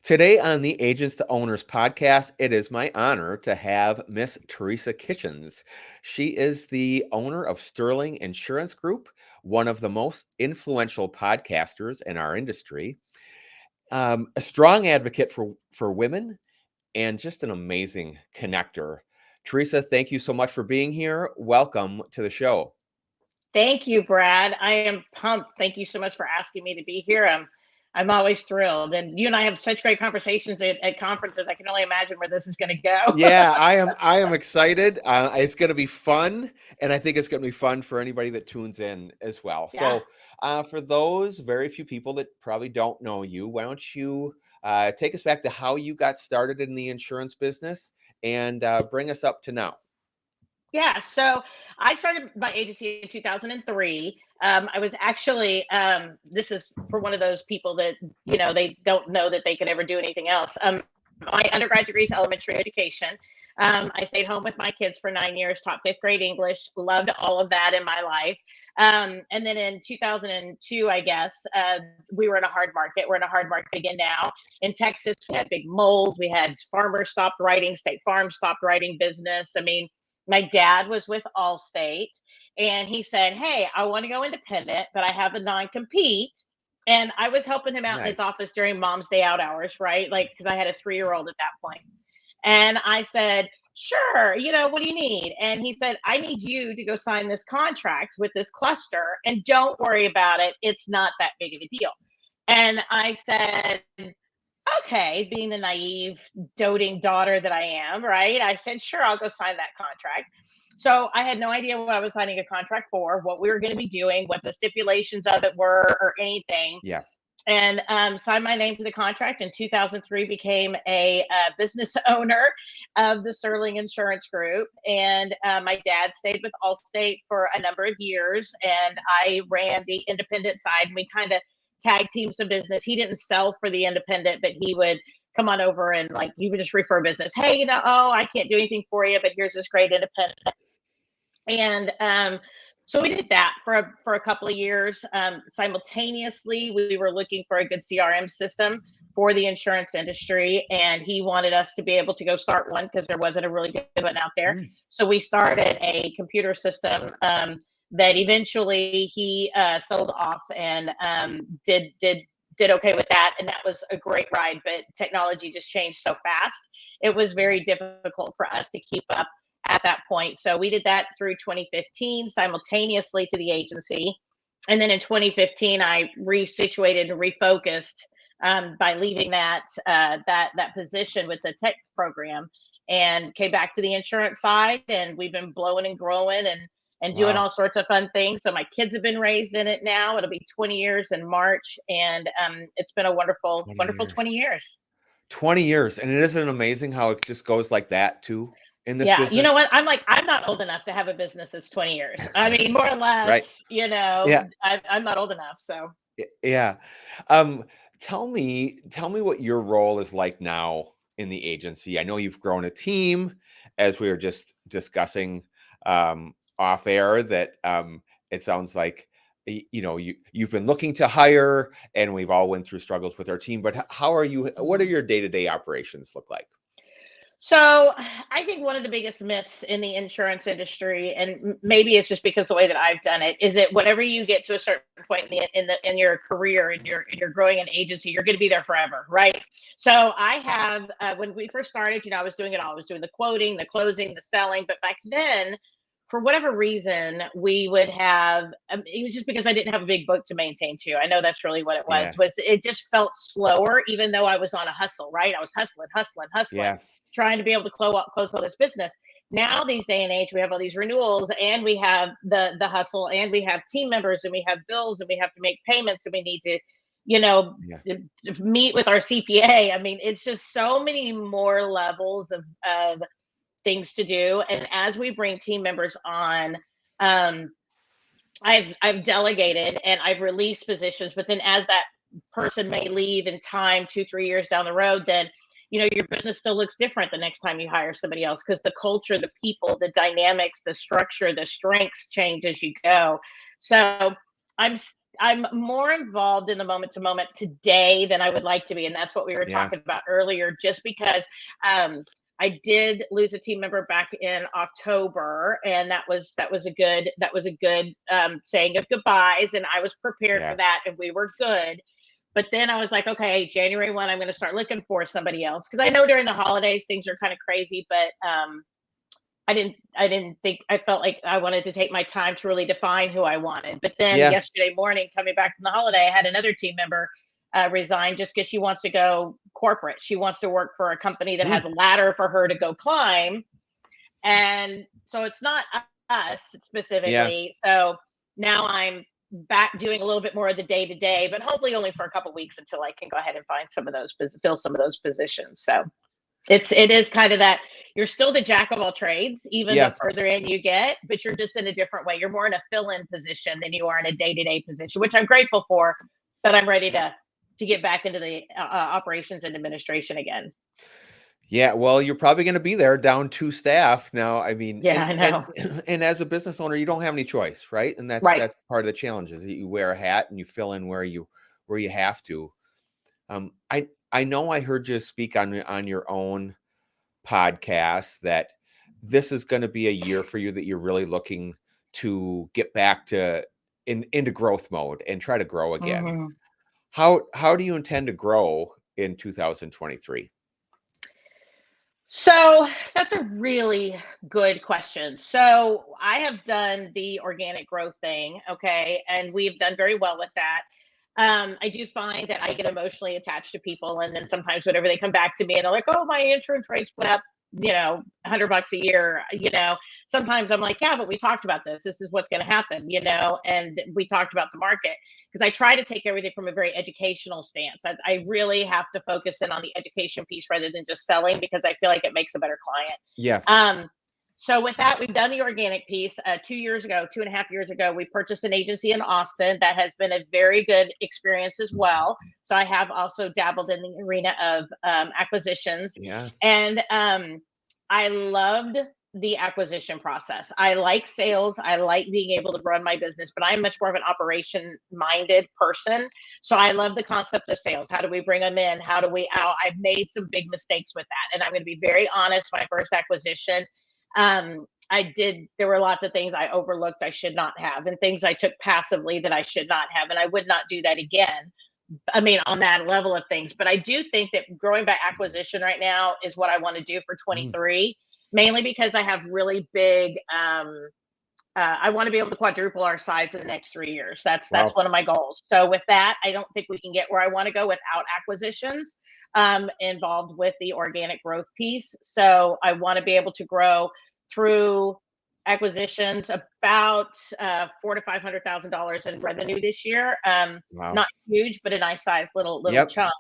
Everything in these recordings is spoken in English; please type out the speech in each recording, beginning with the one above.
Today on the Agents to Owners podcast, it is my honor to have Miss Teresa Kitchens. She is the owner of Sterling Insurance Group, one of the most influential podcasters in our industry, a strong advocate for women, and just an amazing connector. Teresa, thank you so much for being here. Welcome to the show. Thank you, Brad. I am pumped. Thank you so much for asking me to be here. I'm always thrilled. And you and I have such great conversations at conferences. I can only imagine where this is going to go. Yeah, I am excited. It's going to be fun, and I think it's going to be fun for anybody that tunes in as well. Yeah. For those very few people that probably don't know you, why don't you take us back to how you got started in the insurance business and bring us up to now? Yeah. So I started my agency in 2003. I was actually, this is for one of those people that, they don't know that they could ever do anything else. My undergrad degree is elementary education. I stayed home with my kids for 9 years, taught fifth grade English, loved all of that in my life. And then in 2002, I guess, we were in a hard market. We're in a hard market again now. In Texas, we had big mold. We had farmers stopped writing, State Farm stopped writing business. I mean, my dad was with Allstate and he said, "Hey, I want to go independent, but I have a non-compete." And I was helping him out in his Nice. office during mom's day out hours, right? Like, because I had a 3-year-old at that point. And I said, "Sure, what do you need?" And he said, "I need you to go sign this contract with this cluster and don't worry about it. It's not that big of a deal." And I said, "Okay," being the naive, doting daughter that I am, right? I said, "Sure, I'll go sign that contract." So I had no idea what I was signing a contract for, what we were going to be doing, what the stipulations of it were, or anything. Yeah. And signed my name to the contract. In 2003, became a business owner of the Sterling Insurance Group. And my dad stayed with Allstate for a number of years, and I ran the independent side. And we kind of tag team some business. He didn't sell for the independent, but he would come on over and like he would just refer business. "Hey, oh, I can't do anything for you, but here's this great independent." And so we did that for a couple of years. Simultaneously, we were looking for a good CRM system for the insurance industry, and he wanted us to be able to go start one because there wasn't a really good one out there. Mm. So we started a computer system that eventually he sold off and did okay with that, and that was a great ride. But technology just changed so fast; it was very difficult for us to keep up at that point. So we did that through 2015 simultaneously to the agency. And then in 2015, I resituated and refocused by leaving that position with the tech program and came back to the insurance side. And we've been blowing and growing and doing Wow. all sorts of fun things. So my kids have been raised in it now. It'll be 20 years in March. And it's been a wonderful, 20 wonderful years. 20 years. 20 years. And it isn't amazing how it just goes like that too in this Yeah, you business? know what? I'm not old enough to have a business that's 20 years. I mean, more or Right. less, Yeah. I'm not old enough. So, Yeah. Um, tell me what your role is like now in the agency. I know you've grown a team, as we were just discussing off air, that it sounds like you've been looking to hire, and we've all went through struggles with our team. But how are you? What are mhm. your day-to-day operations look like? So I think one of the biggest myths in the insurance industry, and maybe it's just because the way that I've done it, is that whenever you get to a certain point in your career and you're growing an agency, you're going to be there forever, right? So I have when we first started, I was doing it all. I was doing the quoting, the closing, the selling, but back then, for whatever reason, we would have. It was just because I didn't have a big book to maintain too. I know that's really what it was. Yeah. Was it just felt slower, even though I was on a hustle, right? I was hustling, hustling, hustling, Yeah. trying to be able to close all this business. Now, these day and age, we have all these renewals, and we have the hustle, and we have team members, and we have bills, and we have to make payments, and we need to, you know, Yeah. meet with our CPA. I mean, it's just so many more levels of things to do. And as we bring team members on, um, I've delegated and I've released positions, but then as that person may leave in time, 2, 3 years down the road, then your business still looks different the next time you hire somebody else because the culture, the people, the dynamics, the structure, the strengths change as you go. So I'm I'm more involved in the moment to moment today than I would like to be, and that's what we were Yeah. talking about earlier. Just because I did lose a team member back in October, and that was a good saying of goodbyes, and I was prepared for Yeah. that, and we were good. But then I was like, okay, January 1, I'm going to start looking for somebody else because I know during the holidays things are kind of crazy, but I didn't think I felt like I wanted to take my time to really define who I wanted. But then Yeah. yesterday morning, coming back from the holiday, I had another team member resign just because she wants to go corporate. She wants to work for a company that Mm. has a ladder for her to go climb. And so it's not us Yeah. specifically. So now I'm back doing a little bit more of the day to day, but hopefully only for a couple weeks until I can go ahead and find some of those, fill some of those positions. So it is kind of that you're still the jack of all trades, even the Yeah. further in you get, but you're just in a different way. You're more in a fill-in position than you are in a day-to-day position, which I'm grateful for, but I'm ready to get back into the operations and administration again. Yeah, well, you're probably gonna be there down 2 staff now, I mean, Yeah, and I and know. and as a business owner, you don't have any choice, right? And that's Right. that's part of the challenge is that you wear a hat and you fill in where you have to. I know I heard you speak on your own podcast that this is gonna be a year for you that you're really looking to get back to into growth mode and try to grow again. Mhm. How do you intend to grow in 2023? So that's a really good question. So I have done the organic growth thing, okay, and we've done very well with that. I do find that I get emotionally attached to people, and then sometimes whenever they come back to me and they're like, "Oh, my insurance rates went up, $100 a year," sometimes I'm like, "Yeah, but we talked about this. This is what's going to happen," and we talked about the market because I try to take everything from a very educational stance. I really have to focus in on the education piece rather than just selling because I feel like it makes a better client. Yeah. So with that, we've done the organic piece. 2 years ago, 2.5 years ago, we purchased an agency in Austin that has been a very good experience as well. So I have also dabbled in the arena of acquisitions, Yeah. and I loved the acquisition process. I like sales. I like being able to run my business, but I'm much more of an operation minded person. So I love the concept of sales. How do we bring them in? How do we out? I've made some big mistakes with that. And I'm going to be very honest. My first acquisition, there were lots of things I overlooked I should not have, and things I took passively that I should not have. And I would not do that again. I mean, on that level of things. But I do think that growing by acquisition right now is what I want to do for Mm. 23, mainly because I have really big. I want to be able to quadruple our size in the next 3 years. That's Wow. one of my goals. So with that, I don't think we can get where I want to go without acquisitions involved with the organic growth piece. So I want to be able to grow through acquisitions about four to $500,000 in revenue this year. Wow. Not huge, but a nice size little Yep. chunk.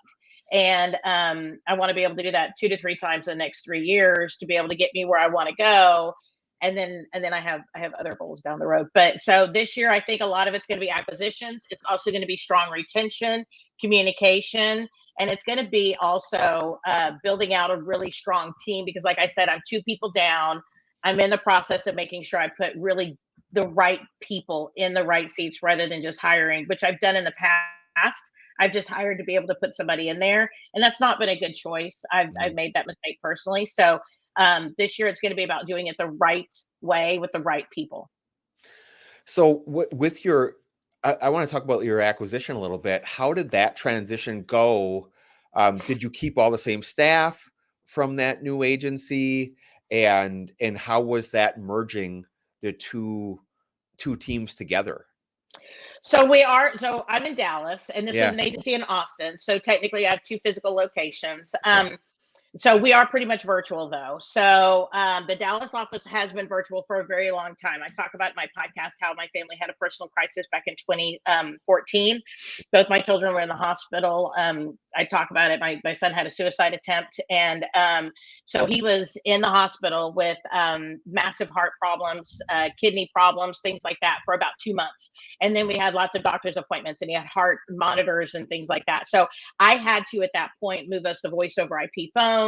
And I want to be able to do that 2 to 3 times in the next 3 years to be able to get me where I want to go. And then I have other goals down the road. But so this year, I think a lot of it's going to be acquisitions. It's also going to be strong retention, communication, and it's going to be also building out a really strong team because, like I said, I'm 2 people down. I'm in the process of making sure I put really the right people in the right seats rather than just hiring, which I've done in the past. I've just hired to be able to put somebody in there, and that's not been a good choice. I've Mm. made that mistake personally. So this year, it's going to be about doing it the right way with the right people. So with your, I want to talk about your acquisition a little bit. How did that transition go? Did you keep all the same staff from that new agency, and how was that merging the two teams together? So I'm in Dallas, and this is Yeah. an agency in Austin. So technically, I have two physical locations. Okay. So we are pretty much virtual though. So the Dallas office has been virtual for a very long time. I talk about in my podcast how my family had a personal crisis back in 2014. Both my children were in the hospital. I talk about it. My son had a suicide attempt, and so he was in the hospital with massive heart problems, kidney problems, things like that for about 2 months. And then we had lots of doctor's appointments, and he had heart monitors and things like that. So I had to, at that point, move us to voice over IP phones,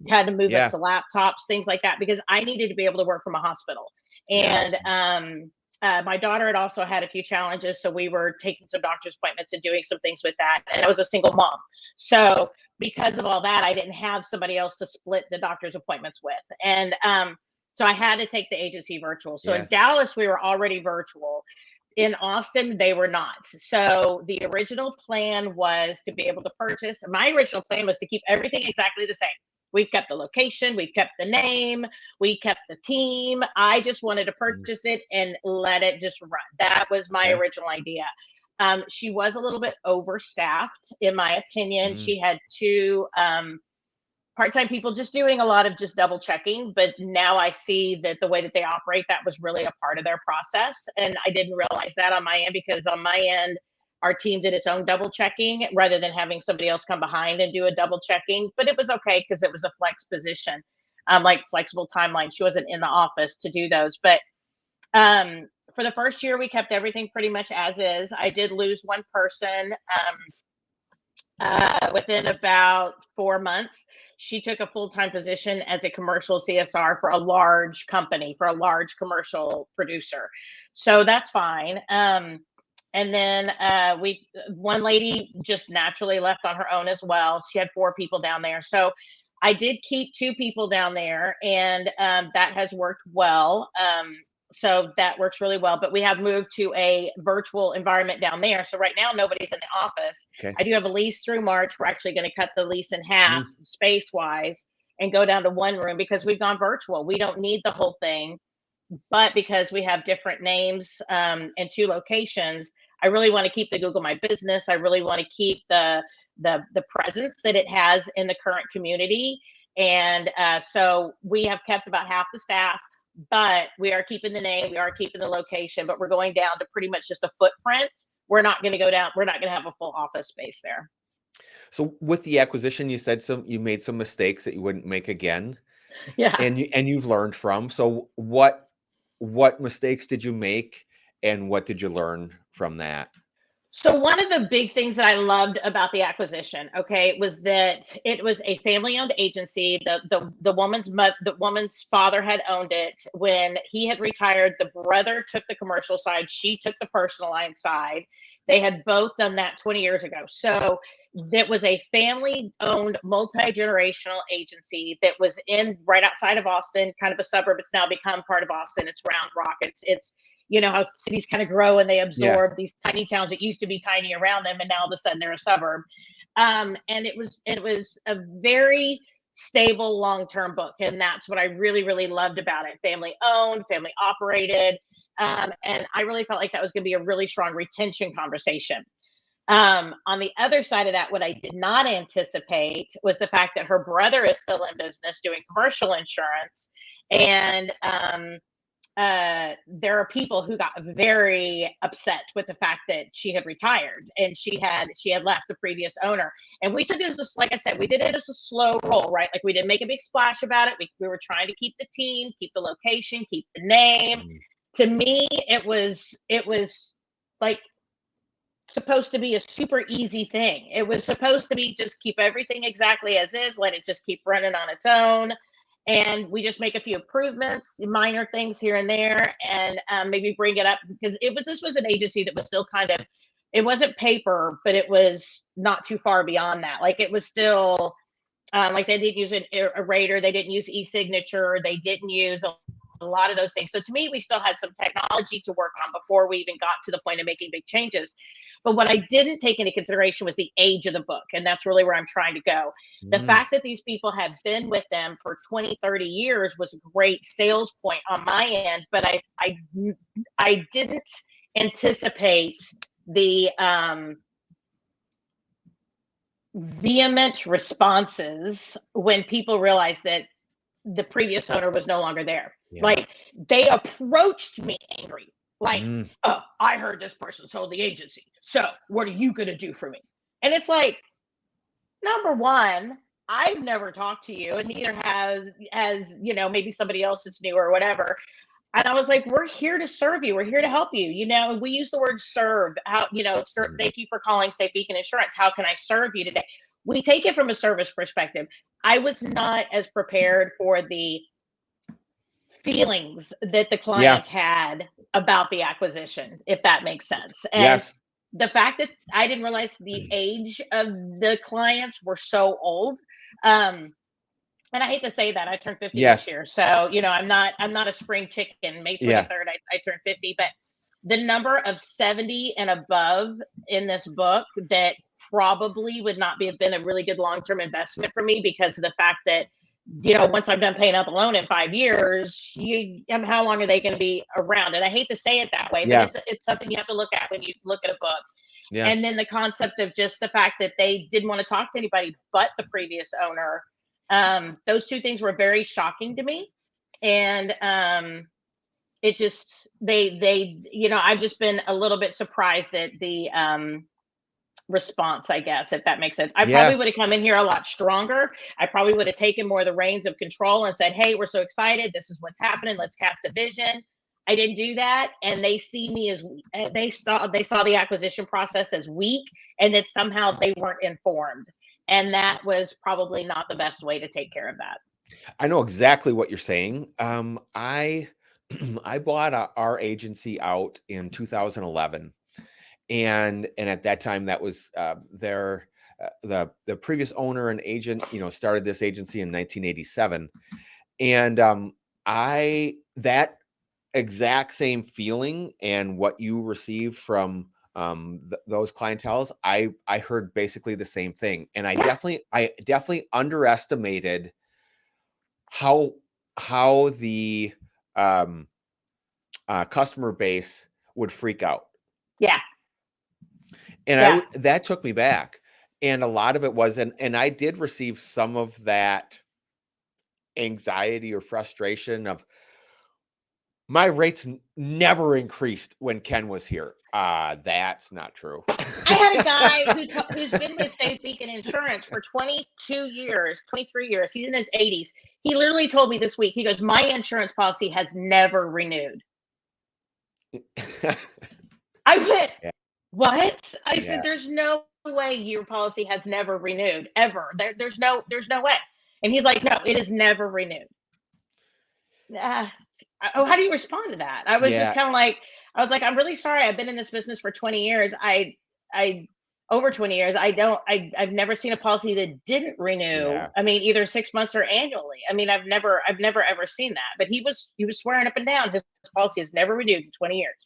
had to move us Yeah. to laptops, things like that, because I needed to be able to work from a hospital. Yeah. And my daughter had also had a few challenges, so we were taking some doctor's appointments and doing some things with that. And I was a single mom, so because of all that, I didn't have somebody else to split the doctor's appointments with, and so I had to take the agency virtual. So in Yeah. Dallas, we were already virtual. In Austin, they were not. So the original plan was to be able to purchase. My original plan was to keep everything exactly the same. We've kept the location, we've kept the name, we kept the team. I just wanted to Mm. purchase it and let it just run. That was my Okay. original idea. She was a little bit overstaffed, in my opinion. Mm. She had two part-time people just doing a lot of just double checking, but now I see that the way that they operate, that was really a part of their process, and I didn't realize that on my end, because on my end our team did its own double checking rather than having somebody else come behind and do a double checking. But it was okay because it was a flex position, like flexible timeline. She wasn't in the office to do those. But for the first year we kept everything pretty much as is. I did lose one person within about 4 months. She took a full-time position as a commercial CSR for a large company, for a large commercial producer. So that's fine. And then one lady just naturally left on her own as well. She had 4 people down there. So I did keep 2 people down there, and that has worked well. So that works really well. But we have moved to a virtual environment down there. So right now, nobody's in the office. Okay. I do have a lease through March. We're actually going to cut the lease in half Mm. space wise and go down to one room because we've gone virtual. We don't need the whole thing. But because we have different names and 2 locations, I really want to keep the Google My Business. I really want to keep the presence that it has in the current community. And so we have kept about half the staff, but we are keeping the name, we are keeping the location, but we're going down to pretty much just a footprint. We're not going to go down, we're not going to have a full office space there. So with the acquisition, you said you made some mistakes that you wouldn't make again, Yeah. and you've learned from. So what mistakes did you make, and what did you learn from that? So one of the big things that I loved about the acquisition, okay, was that it was a family-owned agency. The woman's father had owned it. When he had retired, the brother took the commercial side, she took the personal line side. They had both done that 20 years ago. So that was a family-owned, multi-generational agency that was in right outside of Austin, kind of a suburb. It's now become part of Austin. It's Round Rock. It's you know how cities kind of grow and they Yeah. absorb these tiny towns that used to be tiny around them, and now all of a sudden they're a suburb. And it was a very stable long-term book, and that's what I really really loved about it. Family owned, family operated, and I really felt like that was going to be a really strong retention conversation. On the other side of that, what I did not anticipate was the fact that her brother is still in business doing commercial insurance, and there are people who got very upset with the fact that she had retired and she had left the previous owner. And we took it as like I said, we did it as a slow roll, right? Like we didn't make a big splash about it. We were trying to keep the team, keep the location, keep the name. Mm. To me, it was like supposed to be a super easy thing. It was supposed to be just keep everything exactly as is, let it just keep running on its own. And we just make a few improvements, minor things here and there, and maybe bring it up because this was an agency that was still kind of, it wasn't paper, but it was not too far beyond that. Like it was still like they didn't use a rater, they didn't use e-signature, they didn't use a lot of those things. So to me, we still had some technology to work on before we even got to the point of making big changes. But what I didn't take into consideration was the age of the book. And that's really where I'm trying to go. The Mm. fact that these people have been with them for 20, 30 years was a great sales point on my end. But I didn't anticipate the vehement responses when people realized that the previous owner was no longer there. Yeah. Like they approached me angry, like, Mm. oh, I heard this person sold the agency. So what are you going to do for me? And it's like, number one, I've never talked to you, and neither has maybe somebody else that's new or whatever. And I was like, we're here to serve you. We're here to help you. We use the word serve. Thank you for calling Safe Beacon Insurance. How can I serve you today? We take it from a service perspective. I was not as prepared for the feelings that the Yeah. clients had about the acquisition, if that makes sense. And Yes. the fact that I didn't realize the age of the clients were so old. Um, and I hate to say that I turned 50 this Yes. year. So, I'm not a spring chicken. May Yeah. 23rd, I turned 50, but the number of 70 and above in this book that probably would not be have been a really good long-term investment for me because of the fact that, once I'm done paying out the loan in 5 years, how long are they going to be around? And I hate to say it that way, but Yeah. it's something you have to look at when you look at a book. Yeah. And then the concept of just the fact that they didn't want to talk to anybody but the previous owner. Those two things were very shocking to me. And it just, I've just been a little bit surprised at the response, I guess, if that makes sense. I probably Yeah. would have come in here a lot stronger. I probably would have taken more of the reins of control and said, hey, we're so excited. This is what's happening. Let's cast a vision. I didn't do that, and they see me as they saw the acquisition process as weak, and that somehow they weren't informed, and that was probably not the best way to take care of that. I know exactly what you're saying. I I bought our agency out in 2011, and at that time that was the previous owner and agent, started this agency in 1987, and I that exact same feeling and what you received from those clientels, I heard basically the same thing, and Yeah, I definitely underestimated how the um, customer base would freak out, yeah, and yeah, that took me back, and a lot of it was, and I did receive some of that anxiety or frustration of my rates never increased when Ken was here. That's not true. I had a guy who's been with Safe Beacon Insurance for 22 years, 23 years. He's in his 80s. He literally told me this week, he goes, my insurance policy has never renewed. I went, Yeah, what? I said, yeah, there's no way your policy has never renewed ever. There's no way. And he's like, no, it is never renewed. Uh, how do you respond to that? I was just yeah, kind of like, I was like, I'm really sorry. I've been in this business for 20 years. I over 20 years. I've never seen a policy that didn't renew. yeah, I mean, either 6 months or annually. I mean, I've never ever seen that. But he was swearing up and down his policy has never renewed in 20 years.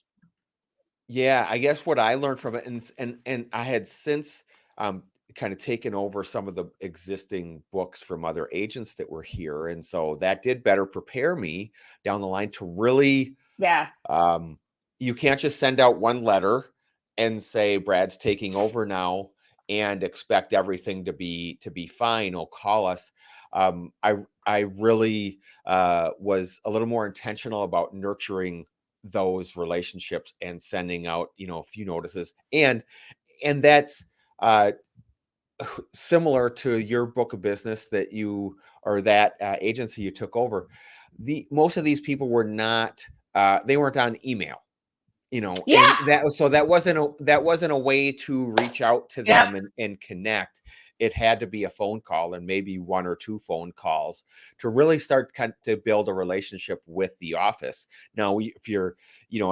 yeah. I guess what I learned from it, and I had since um, kind of taken over some of the existing books from other agents that were here, and so that did better prepare me down the line to really. Yeah. Um, you can't just send out one letter and say Brad's taking over now and expect everything to be fine. Or call us. I really was a little more intentional about nurturing those relationships and sending out a few notices, and that's uh, similar to your book of business that you or that agency you took over. The most of these people were not they weren't on email, and Yeah. that wasn't a way to reach out to Yep. them and connect. It had to be a phone call and maybe one or two phone calls to really start to build a relationship with the office. Now, if you're,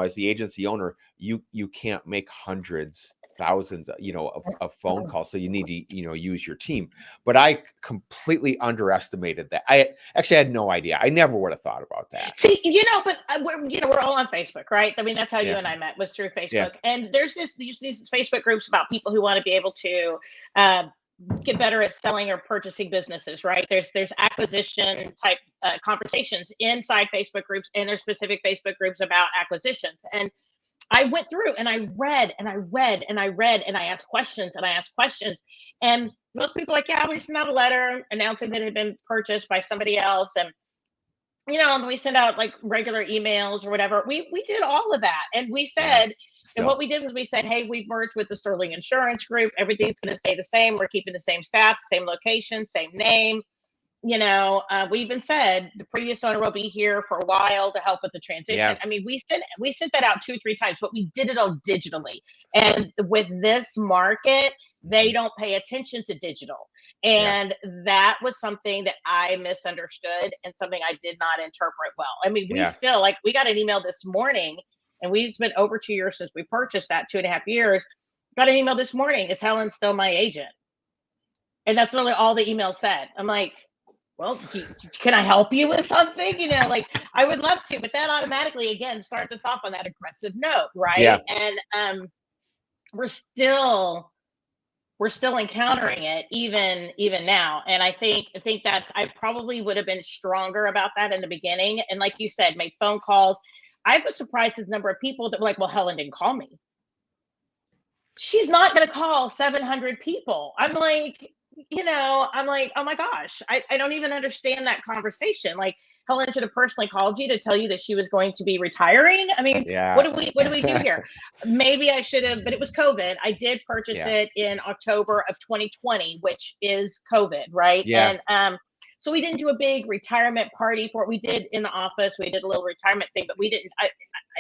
as the agency owner, you can't make hundreds, thousands, of phone calls. So you need to, use your team. But I completely underestimated that. I actually had no idea. I never would have thought about that. See, but we're all on Facebook, right? I mean, that's how you Yeah. and I met, was through Yeah. Facebook. And there's these Facebook groups about people who want to be able to uh, get better at selling or purchasing businesses, right? There's acquisition type conversations inside Facebook groups, and there's specific Facebook groups about acquisitions. And I went through and I read and I read and I read and I asked questions and I asked questions. And most people are like, yeah, we sent out a letter announcing that it had been purchased by somebody else. And and we send out like regular emails or whatever. We did all of that, and we Yeah. said, and what Still. we did was we said, hey, we've merged with the Sterling Insurance Group. Everything's going to stay the same. We're keeping the same staff, same location, same name. We even said the previous owner will be here for a while to help with the transition. Yeah. I mean, we sent that out 2 or 3 times, but we did it all digitally. And with this market, they don't pay attention to digital. Yeah. And that was something that I misunderstood and something I did not interpret well. I mean, we Yeah. still, like, we got an email this morning, and it's been over 2 years since we purchased that, 2.5 years. Got an email this morning. Is Helen still my agent? And that's really all the email said. I'm like, well, can I help you with something? Like, I would love to, but that automatically, again, starts us off on that aggressive note, Yeah. right? And we're still encountering it even now. And I think that's, I probably would have been stronger about that in the beginning. And like you said, made phone calls. I was surprised at the number of people that were like, well, Helen didn't call me. She's not going to call 700 people. I'm like, oh my gosh, I don't even understand that conversation. Like, Helen should have personally called you to tell you that she was going to be retiring. I mean, Yeah. what do we do here? Maybe I should have, but it was COVID. I did purchase Yeah. it in October of 2020, which is COVID, right? Yeah. And so we didn't do a big retirement party for it. We did in the office, we did a little retirement thing, but we didn't.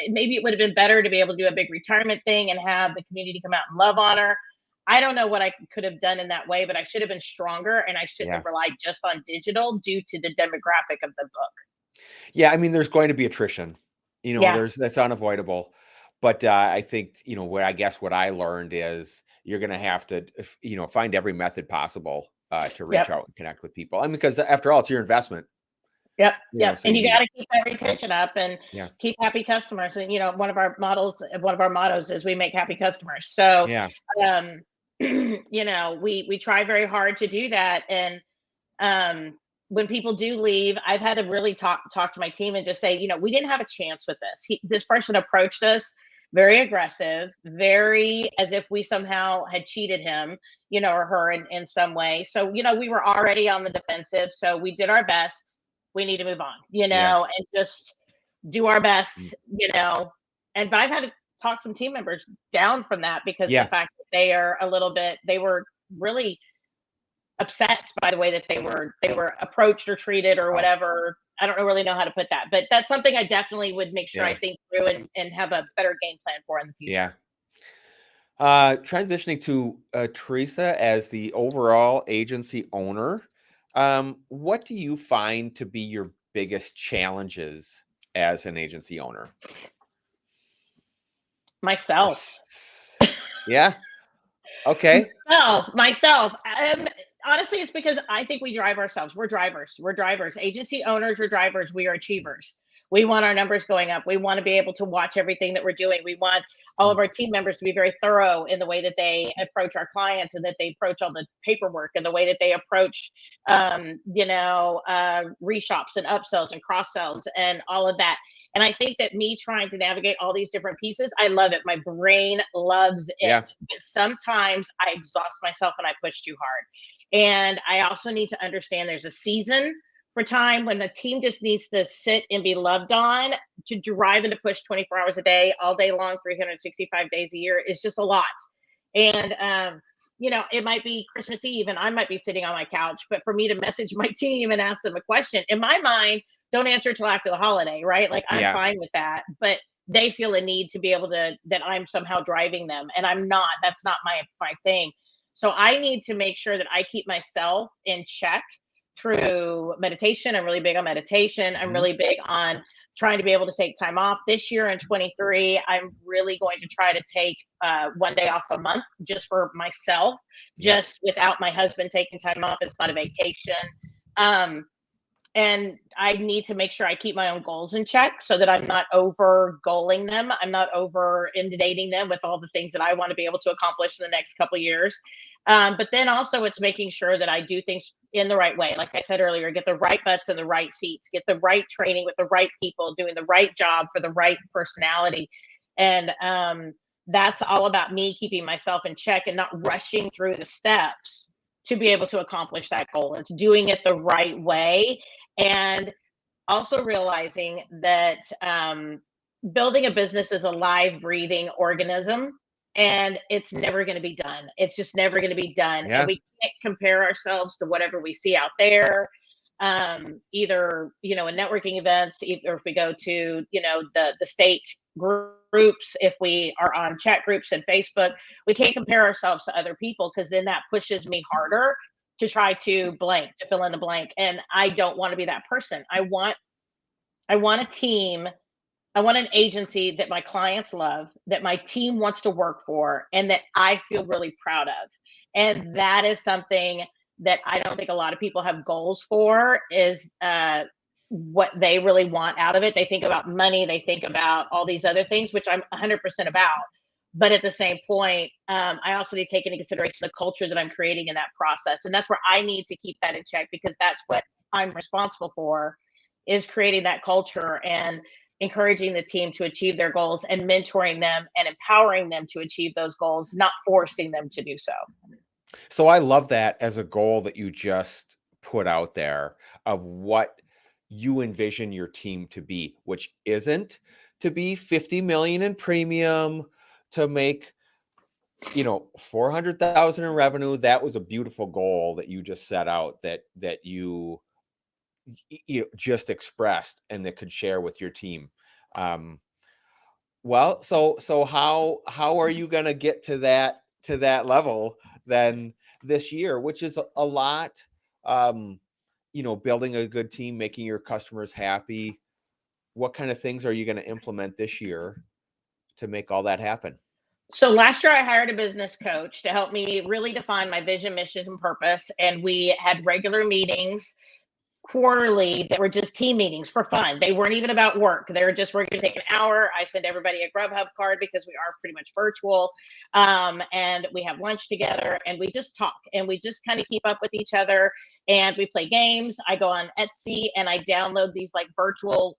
Maybe it would have been better to be able to do a big retirement thing and have the community come out and love on her. I don't know what I could have done in that way, but I should have been stronger, and I shouldn't Yeah. have relied just on digital due to the demographic of the book. Yeah. I mean, there's going to be attrition, Yeah. that's unavoidable. But I think, what I learned is you're going to have to, find every method possible to reach Yep. out and connect with people. I mean, because after all, it's your investment, Yep. Yep. so And you you need got it. to keep that retention up and Yeah. keep happy customers. And one of our mottos is we make happy customers. So, Yeah. um, we try very hard to do that. And when people do leave, I've had to really talk to my team and just say, we didn't have a chance with this. This person approached us very aggressive, very as if we somehow had cheated him, or her in some way. So, we were already on the defensive. So we did our best. We need to move on, Yeah. and just do our Mm. best, but I've had to talk some team members down from that because of Yeah. the fact that they were really upset by the way that they were approached or treated or Oh, whatever. I don't really know how to put that, but that's something I definitely would make sure I yeah. think through and have a better game plan for in the Yeah. future. Transitioning to Teresa as the overall agency owner, what do you find to be your biggest challenges as an agency owner? Myself. Yeah. Okay. Myself. Honestly, it's because I think we drive ourselves. We're drivers. Agency owners are drivers. We are achievers. We want our numbers going up. We want to be able to watch everything that we're doing. We want all Mm. of our team members to be very thorough in the way that they approach our clients and that they approach all the paperwork and the way that they approach, reshops and upsells and cross sells and all of that. And I think that me trying to navigate all these different pieces, I love it. My brain loves Yeah. it. But sometimes I exhaust myself and I push too hard. And I also need to understand there's a season for time when the team just needs to sit and be loved on. To drive and to push 24 hours a day, all day long, 365 days a year is just a lot. And, it might be Christmas Eve and I might be sitting on my couch, but for me to message my team and ask them a question, in my mind, don't answer till after the holiday, right? Like, I'm Yeah. fine with that. But they feel a need to be able to, that I'm somehow driving them. And I'm not, that's not my thing. So I need to make sure that I keep myself in check through meditation. I'm really big on meditation. I'm Mhm. really big on trying to be able to take time off. This year in 23, I'm really going to try to take one day off a month just for myself, Yep. just without my husband taking time off. It's not a vacation. And I need to make sure I keep my own goals in check so that I'm not over goaling them. I'm not over inundating them with all the things that I want to be able to accomplish in the next couple of years. But then also it's making sure that I do things in the right way. Like I said earlier, get the right butts in the right seats, get the right training with the right people, doing the right job for the right personality. And that's all about me keeping myself in check and not rushing through the steps to be able to accomplish that goal. It's doing it the right way. And also realizing that building a business is a live, breathing organism, and it's never going to be done. It's just never going to be done. Yeah. And we can't compare ourselves to whatever we see out there. Either, in networking events, or if we go to, the state groups, if we are on chat groups and Facebook, we can't compare ourselves to other people, because then that pushes me harder to try to fill in the blank. And I don't want to be that person. I want a team. I want an agency that my clients love, that my team wants to work for, and that I feel really proud of. And that is something that I don't think a lot of people have goals for, is what they really want out of it. They think about money, they think about all these other things, which I'm 100% about. But at the same point, I also need to take into consideration the culture that I'm creating in that process. And that's where I need to keep that in check, because that's what I'm responsible for, is creating that culture and encouraging the team to achieve their goals, and mentoring them and empowering them to achieve those goals, not forcing them to do so. So I love that as a goal that you just put out there of what you envision your team to be, which isn't to be 50 million in premium, to make, 400,000 in revenue. That was a beautiful goal that you just set out, that you just expressed and that could share with your team. Well, so how are you going to get to that level then this year, which is a lot, building a good team, making your customers happy. What kind of things are you going to implement this year to make all that happen? So last year I hired a business coach to help me really define my vision, mission, and purpose. And we had regular meetings quarterly that were just team meetings for fun. They weren't even about work. They were just, we're going to take an hour. I send everybody a Grubhub card, because we are pretty much virtual. And we have lunch together, and we just talk, and we just kind of keep up with each other, and we play games. I go on Etsy and I download these like virtual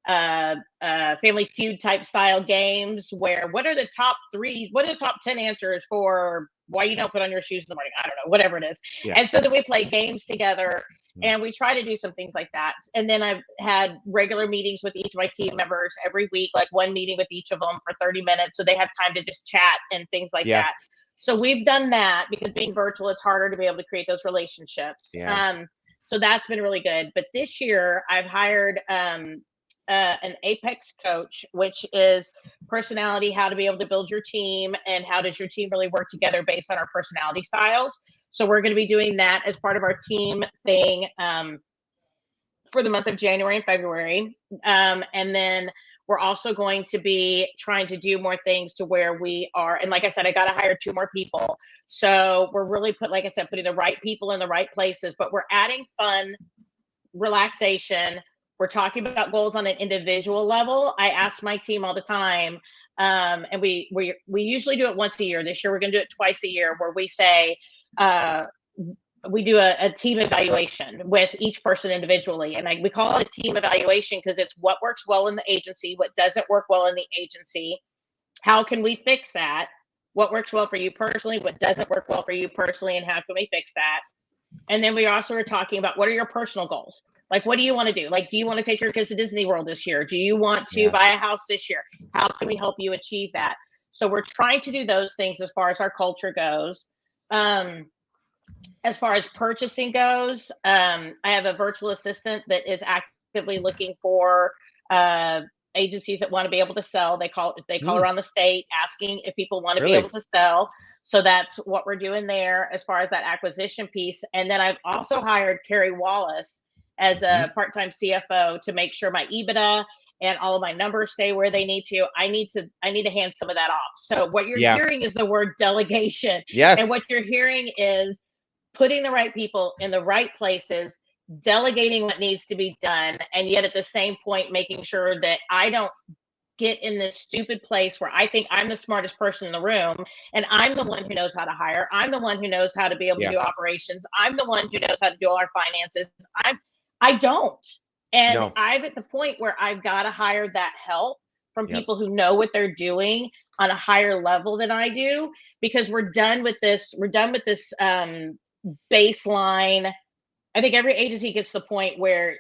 Family Feud type style games, where what are the top 10 answers for why you don't put on your shoes in the morning? I don't know, whatever it is. Yeah. And so then we play games together, and we try to do some things like that. And then I've had regular meetings with each of my team members every week, like one meeting with each of them for 30 minutes. So they have time to just chat and things like that. So we've done that, because being virtual, it's harder to be able to create those relationships. Yeah. So that's been really good. But this year I've hired an Apex coach, which is personality, how to be able to build your team, and how does your team really work together based on our personality styles. So we're going to be doing that as part of our team thing for the month of January and February. And then we're also going to be trying to do more things to where we are. And like I said, I got to hire 2 more people. So we're really putting the right people in the right places, but we're adding fun, relaxation. We're talking about goals on an individual level. I ask my team all the time, and we usually do it once a year. This year we're going to do it twice a year, where we say we do a team evaluation with each person individually, and we call it a team evaluation because it's what works well in the agency, what doesn't work well in the agency, how can we fix that, what works well for you personally, what doesn't work well for you personally, and how can we fix that. And then we also are talking about, what are your personal goals? Like, what do you want to do? Like, do you want to take your kids to Disney World this year? Do you want to buy a house this year? How can we help you achieve that? So we're trying to do those things as far as our culture goes. As far as purchasing goes, I have a virtual assistant that is actively looking for agencies that want to be able to sell. They call around the state asking if people want to be able to sell. So that's what we're doing there as far as that acquisition piece. And then I've also hired Carrie Wallace as a part-time CFO to make sure my EBITDA and all of my numbers stay where they need to. I need to hand some of that off. So what you're hearing is the word delegation. Yes. And what you're hearing is putting the right people in the right places, delegating what needs to be done, and yet at the same point making sure that I don't get in this stupid place where I think I'm the smartest person in the room, and I'm the one who knows how to hire. I'm the one who knows how to be able to do operations. I'm the one who knows how to do all our finances. I don't. And I'm at the point where I've got to hire that help from people who know what they're doing on a higher level than I do, because we're done with this baseline. I think every agency gets to the point where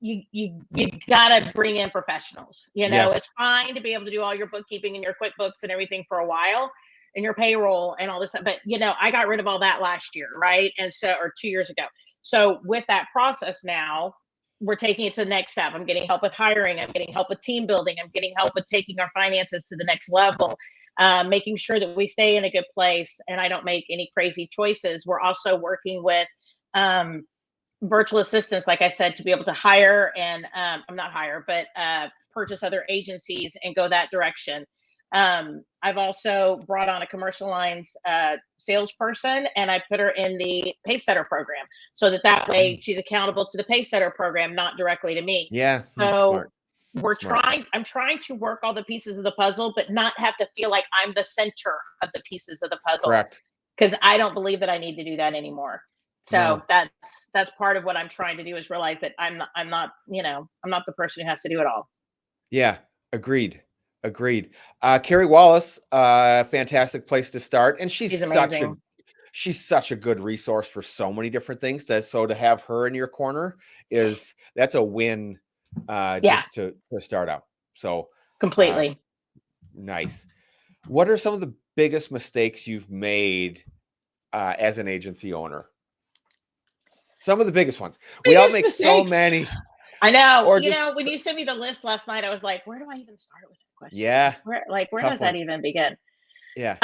you gotta bring in professionals. It's fine to be able to do all your bookkeeping and your QuickBooks and everything for a while, and your payroll and all this stuff. But I got rid of all that last year, right? And so, or 2 years ago. So with that process now, we're taking it to the next step. I'm getting help with hiring. I'm getting help with team building. I'm getting help with taking our finances to the next level, making sure that we stay in a good place and I don't make any crazy choices. We're also working with virtual assistants, like I said, to be able to hire and I'm not hire, but purchase other agencies and go that direction. I've also brought on a commercial lines salesperson, and I put her in the Paysetter program so that way she's accountable to the Paysetter program, not directly to me. Yeah. So Smart. I'm trying to work all the pieces of the puzzle, but not have to feel like I'm the center of the pieces of the puzzle. Correct. Because I don't believe that I need to do that anymore. So No. that's part of what I'm trying to do, is realize that I'm not the person who has to do it all. Yeah. Agreed. Carrie Wallace, fantastic place to start. And she's amazing. such a good resource for so many different things. So to have her in your corner that's a win, just to start out. So completely. Nice. What are some of the biggest mistakes you've made as an agency owner? Some of the biggest ones. We all make so many. I know. Or when you sent me the list last night, I was like, where do I even start with that question? Yeah. Where does that even begin? Yeah.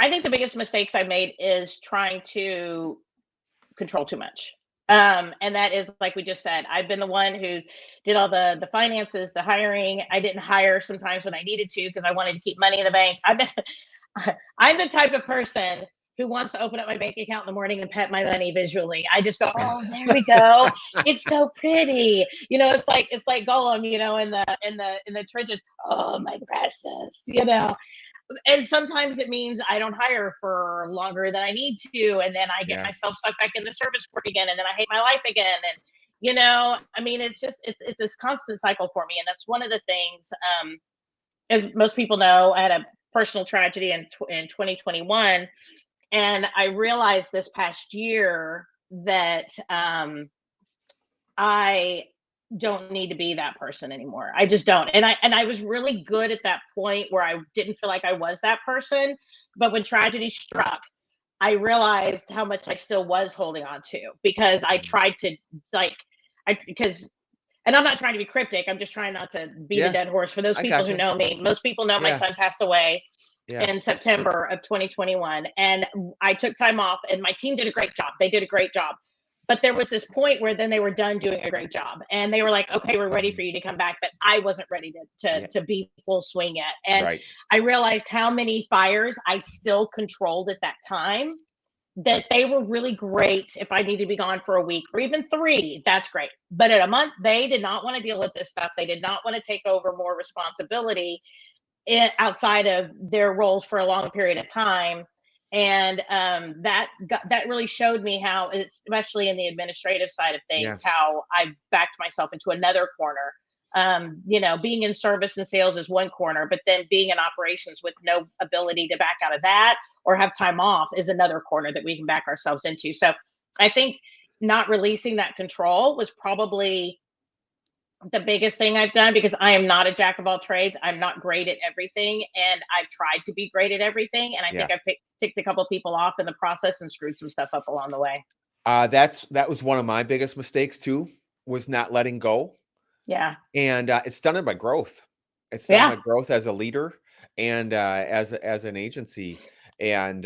I think the biggest mistakes I made is trying to control too much. And that is, like we just said, I've been the one who did all the finances, the hiring. I didn't hire sometimes when I needed to because I wanted to keep money in the bank. I'm the type of person who wants to open up my bank account in the morning and pet my money visually. I just go, oh, there we go. It's so pretty. It's like Gollum, in the trenches. Oh, my precious, And sometimes it means I don't hire for longer than I need to. And then I get myself stuck back in the service work again. And then I hate my life again. And, it's just, it's this constant cycle for me. And that's one of the things, as most people know, I had a personal tragedy in 2021. And I realized this past year that I don't need to be that person anymore. I just don't. And I was really good at that point where I didn't feel like I was that person. But when tragedy struck, I realized how much I still was holding on to, because I tried to and I'm not trying to be cryptic. I'm just trying not to beat a dead horse. For those people who know me, most people know my son passed away in September of 2021. And I took time off, and my team did a great job. They did a great job. But there was this point where then they were done doing a great job. And they were like, okay, we're ready for you to come back. But I wasn't ready to be full swing yet. And I realized how many fires I still controlled at that time, that they were really great. If I need to be gone for a week or even 3, that's great. But in a month, they did not want to deal with this stuff. They did not want to take over more responsibility outside of their roles for a long period of time. And that really showed me how, especially in the administrative side of things, how I backed myself into another corner. Being in service and sales is one corner, but then being in operations with no ability to back out of that or have time off is another corner that we can back ourselves into. So I think not releasing that control was probably the biggest thing I've done, because I am not a jack of all trades. I'm not great at everything, and I've tried to be great at everything. And I think I've ticked a couple of people off in the process and screwed some stuff up along the way. That was one of my biggest mistakes too, was not letting go. Yeah. And it's done in my growth. It's done my growth as a leader and as an agency. And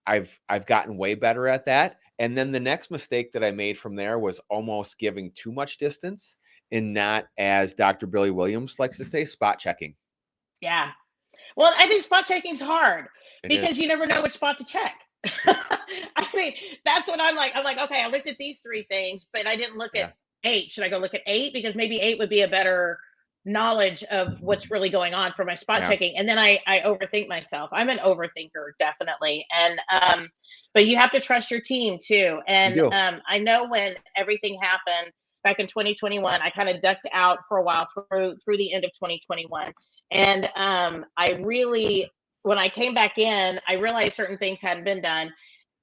I've gotten way better at that. And then the next mistake that I made from there was almost giving too much distance, and not, as Dr. Billy Williams likes to say, spot checking. Yeah. Well, I think spot checking is hard because you never know which spot to check. I mean, that's what I'm like. I'm like, okay, I looked at these 3 things, but I didn't look at 8. Should I go look at 8? Because maybe 8 would be a better knowledge of what's really going on for my spot checking. And then I overthink myself. I'm an overthinker, definitely. And but you have to trust your team too. And I know when everything happened back in 2021, I kind of ducked out for a while through the end of 2021. And I really, when I came back in, I realized certain things hadn't been done.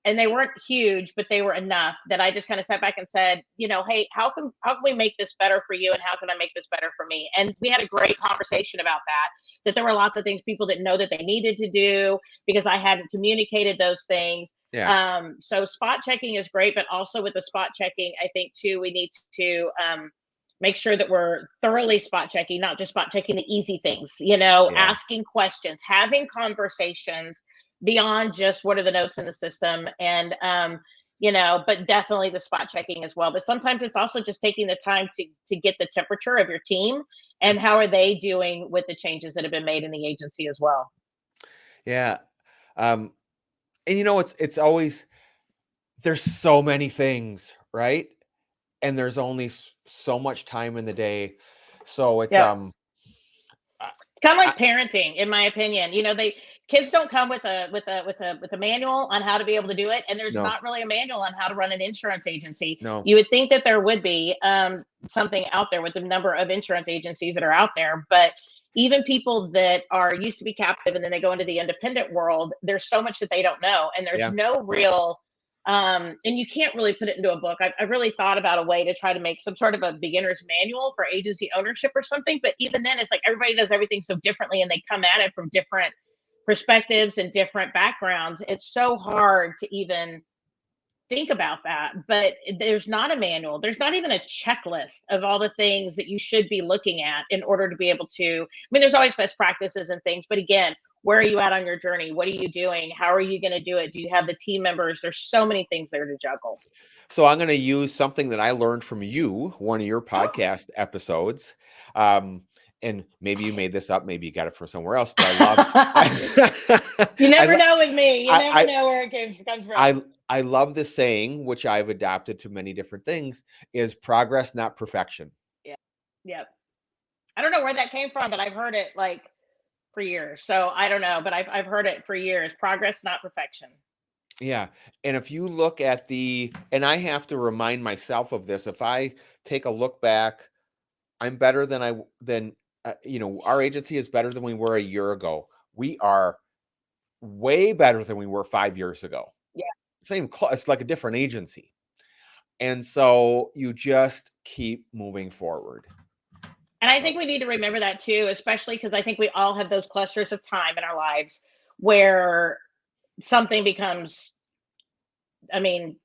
and they weren't huge, but they were enough that I just kind of sat back and said, hey, how can we make this better for you, and how can I make this better for me? And we had a great conversation about that there were lots of things people didn't know that they needed to do because I hadn't communicated those things. Yeah. So spot checking is great, but also with the spot checking, I think too, we need to make sure that we're thoroughly spot checking, not just spot checking the easy things, Yeah. asking questions, having conversations beyond just what are the notes in the system. And, but definitely the spot checking as well. But sometimes it's also just taking the time to get the temperature of your team and how are they doing with the changes that have been made in the agency as well. Yeah. And it's always, there's so many things, right? And there's only so much time in the day. So it's, Yeah. I, It's kind of I- like parenting, in my opinion. Kids don't come with a manual on how to be able to do it, and there's no, not really a manual on how to run an insurance agency. no. You would think that there would be something out there with the number of insurance agencies that are out there, but even people that are used to be captive and then they go into the independent world, there's so much that they don't know, and there's Yeah. no real and you can't really put it into a book. I really thought about a way to try to make some sort of a beginner's manual for agency ownership or something. But even then, it's like everybody does everything so differently and they come at it from different perspectives and different backgrounds. It's so hard to even think about that. But there's not a manual, there's not even a checklist of all the things that you should be looking at in order to be able to. I mean, there's always best practices and things, but again, where are you at on your journey? What are you doing? How are you going to do it? Do you have the team members? There's so many things there to juggle. So I'm going to use something that I learned from you, one of your Oh. podcast episodes. And maybe you made this up, maybe you got it from somewhere else, but I love. You never know with me. You never I, know where it comes from. I love the saying, which I've adapted to many different things, is progress, not perfection. Yeah. Yep. I don't know where that came from, but I've heard it like for years. So I don't know, but I've heard it for years. Progress, not perfection. Yeah. And if you look at and I have to remind myself of this, if I take a look back, I'm better than our agency is better than we were a year ago. We are way better than we were 5 years ago. Yeah. It's like a different agency. And so you just keep moving forward. And I think we need to remember that too, especially because I think we all have those clusters of time in our lives where something becomes, crappy.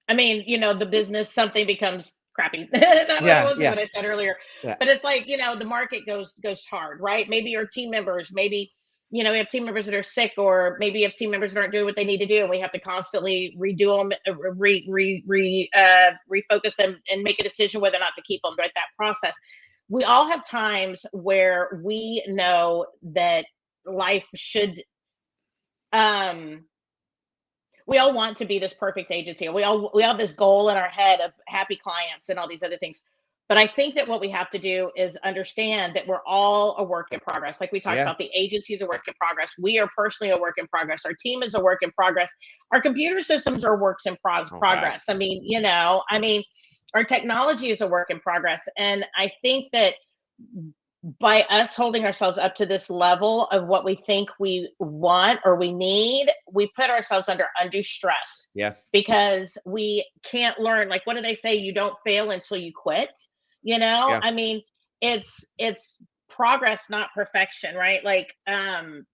The business, something becomes crappy. That wasn't what I said earlier. Yeah. But it's like, the market goes hard, right? Maybe your team members, maybe, we have team members that are sick, or maybe you have team members that aren't doing what they need to do, and we have to constantly redo them, refocus them, and make a decision whether or not to keep them. Right, that process. We all have times where we know that life should. We all want to be this perfect agency. We have this goal in our head of happy clients and all these other things. But I think that what we have to do is understand that we're all a work in progress. Like we talked about, the agency is a work in progress. We are personally a work in progress. Our team is a work in progress. Our computer systems are works in progress. Our technology is a work in progress. And I think that by us holding ourselves up to this level of what we think we want or we need, we put ourselves under undue stress. Yeah. Because we can't learn. Like, what do they say? You don't fail until you quit. Yeah. It's progress, not perfection, right? Like, and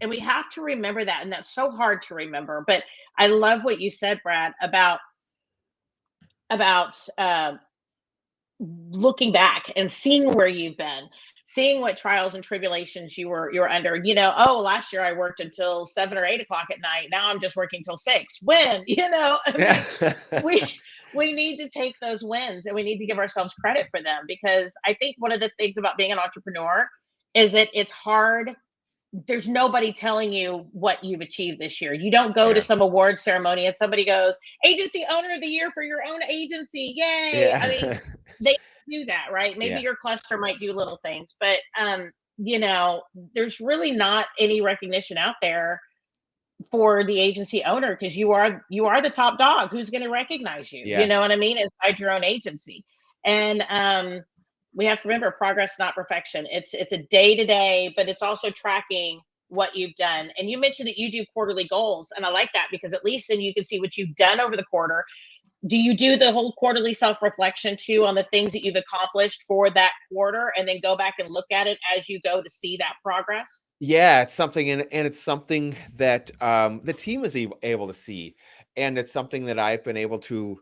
we have to remember that. And that's so hard to remember. But I love what you said, Brad, about looking back and seeing where you've been, seeing what trials and tribulations you were under. Last year I worked until 7 or 8 o'clock at night. Now I'm just working till 6. When we need to take those wins, and we need to give ourselves credit for them, because I think one of the things about being an entrepreneur is that it's hard. There's nobody telling you what you've achieved this year. You don't go to some award ceremony and somebody goes, Agency Owner of the Year for your own agency. Yay. Yeah. They do that, right? Maybe your cluster might do little things, but there's really not any recognition out there for the agency owner, because you are the top dog. Who's going to recognize you? Yeah. You know what I mean? Inside your own agency. And we have to remember, progress, not perfection. It's a day to day, but it's also tracking what you've done. And you mentioned that you do quarterly goals. And I like that because at least then you can see what you've done over the quarter. Do you do the whole quarterly self-reflection too on the things that you've accomplished for that quarter and then go back and look at it as you go to see that progress? Yeah, it's something, and it's something that the team is able to see, and it's something that I've been able to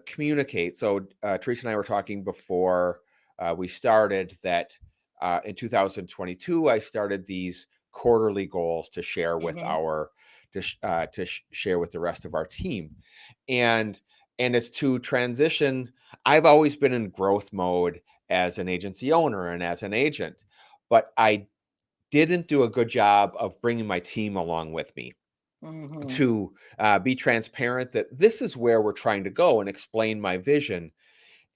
communicate. So Teresa and I were talking before we started that in 2022 I started these quarterly goals to share with Mm-hmm. our share with the rest of our team, and it's to transition. I've always been in growth mode as an agency owner and as an agent, but I didn't do a good job of bringing my team along with me Mm-hmm. to be transparent that this is where we're trying to go and explain my vision.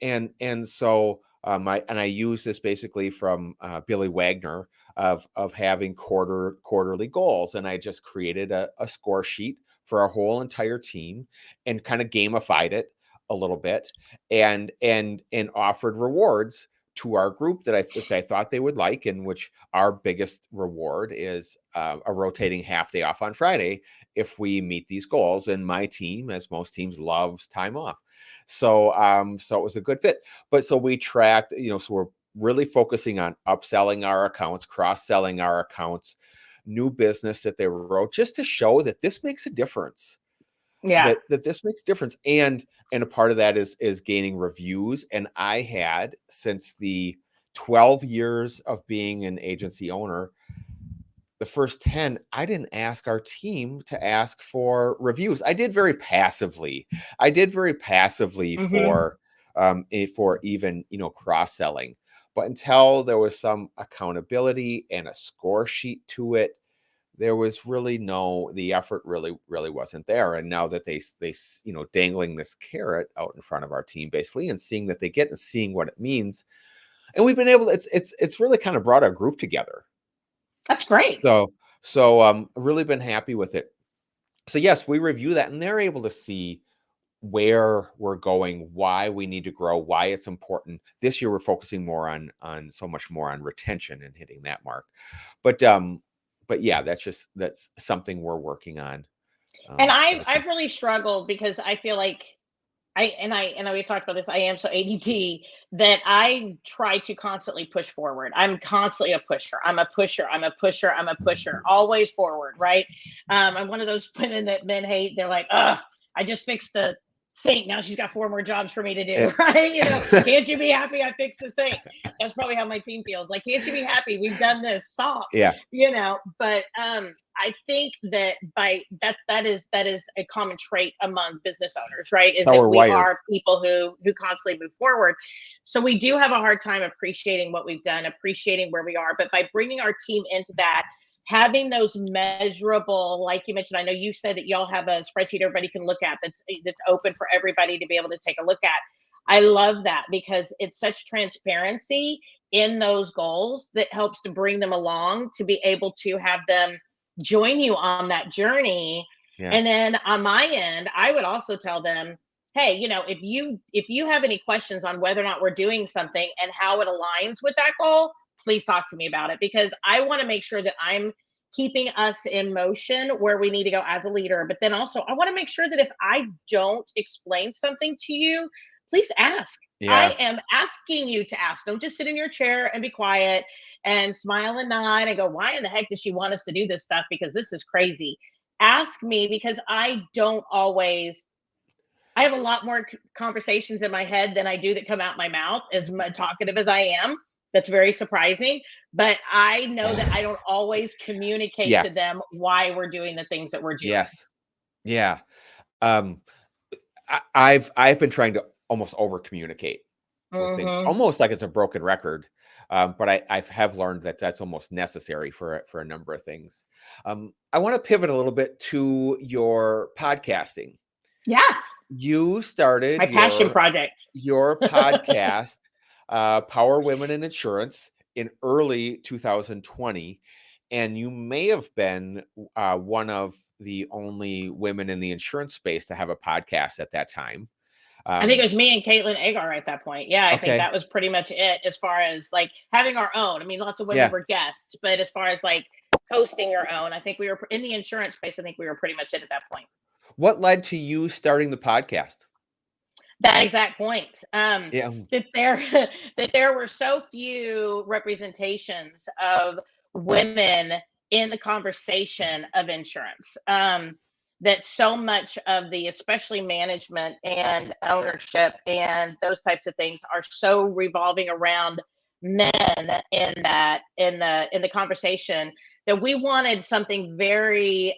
And so I use this basically from Billy Wagner of having quarterly goals, and I just created a score sheet for our whole entire team and kind of gamified it a little bit, and offered rewards to our group that I thought they would like, in which our biggest reward is a rotating half day off on Friday if we meet these goals. And my team, as most teams, loves time off. So it was a good fit. But so we tracked, so we're really focusing on upselling our accounts, cross-selling our accounts, new business that they wrote, just to show that this makes a difference. Yeah. That this makes a difference. And a part of that is gaining reviews. And I had, since the 12 years of being an agency owner, the first 10, I didn't ask our team to ask for reviews. I did very passively. Mm-hmm. For even, cross-selling. But until there was some accountability and a score sheet to it, there was the effort really wasn't there. And now that they dangling this carrot out in front of our team basically, and seeing that they get, and seeing what it means, and we've been able to, it's really kind of brought our group together. That's great. So really been happy with it. So yes, we review that, and they're able to see where we're going, why we need to grow, why it's important. This year we're focusing more on so much more on retention and hitting that mark. But yeah, that's something we're working on. And I've As a team. I've really struggled because I feel like I we talked about this. I am so ADD that I try to constantly push forward. I'm constantly a pusher. I'm a pusher. I'm a pusher. I'm a pusher. Always forward, right? I'm one of those women that men hate. They're like, ugh, I just fixed the sink. Now she's got 4 more jobs for me to do, It- right? Can't you be happy I fixed the sink? That's probably how my team feels. Like, can't you be happy? We've done this. Stop. yeah, But I think that that is a common trait among business owners, right? that's Is how that we're we wired. are people who constantly move forward. So we do have a hard time appreciating what we've done, appreciating where we are. But by bringing our team into that, having those measurable, like you mentioned, I know you said that y'all have a spreadsheet everybody can look at that's open for everybody to be able to take a look at. I love that because it's such transparency in those goals that helps to bring them along to be able to have them join you on that journey. Yeah. And then on my end, I would also tell them, hey, if you have any questions on whether or not we're doing something and how it aligns with that goal, please talk to me about it because I want to make sure that I'm keeping us in motion where we need to go as a leader. But then also, I want to make sure that if I don't explain something to you, please ask. Yeah. I am asking you to ask. Don't just sit in your chair and be quiet and smile and nod and go, why in the heck does she want us to do this stuff? Because this is crazy. Ask me because I have a lot more conversations in my head than I do that come out my mouth, as talkative as I am. That's very surprising. But I know that I don't always communicate Yeah. to them why we're doing the things that we're doing. Yes. Yeah. Um, I've been trying to almost over communicate with things, Hmm. almost like it's a broken record. But I have learned that that's almost necessary for a number of things. I want to pivot a little bit to your podcasting. Yes, You started my passion project. your podcast, Power Women in Insurance, in early 2020, and you may have been one of the only women in the insurance space to have a podcast at that time. I think it Um, was me and Caitlin Agar at that point. Yeah, I think okay, that was pretty much it as far as like having our own. I mean, lots of women yeah, were guests, but as far as like hosting your own. I think we were in the insurance space. I think we were pretty much it at that point. What led to you starting the podcast? That exact point. Yeah. That there that there were so few representations of women in the conversation of insurance. That so much of the, especially management and ownership and those types of things, are so revolving around men in the conversation, that we wanted something very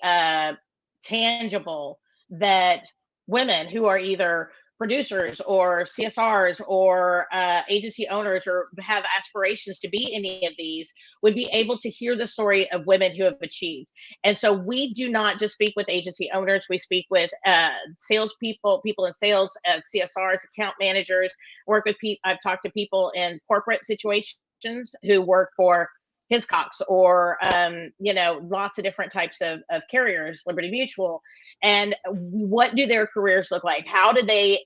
tangible, that women who are either producers or CSRs or agency owners, or have aspirations to be any of these, would be able to hear the story of women who have achieved. And so we do not just speak with agency owners, we speak with salespeople, people in sales, CSRs, account managers, work with people. I've talked to people in corporate situations who work for Hiscox or lots of different types of carriers, Liberty Mutual. And what do their careers look like? How did they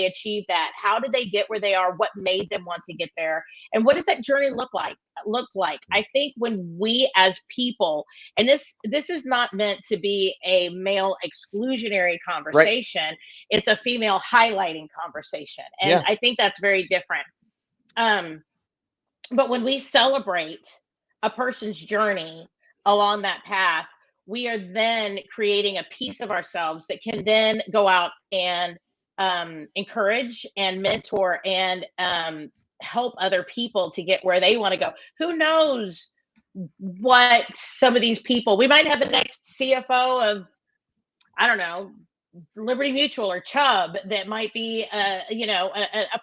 achieve that? How did they get where they are? What made them want to get there? And what does that journey look like? I think when we as people, and this is not meant to be a male exclusionary conversation, right. It's a female highlighting conversation. And Yeah. I think that's very different. But when we celebrate a person's journey along that path, we are then creating a piece of ourselves that can then go out and encourage and mentor and help other people to get where they want to go. Who knows what some of these people, we might have the next CFO of, I don't know, Liberty Mutual or Chubb, that might be a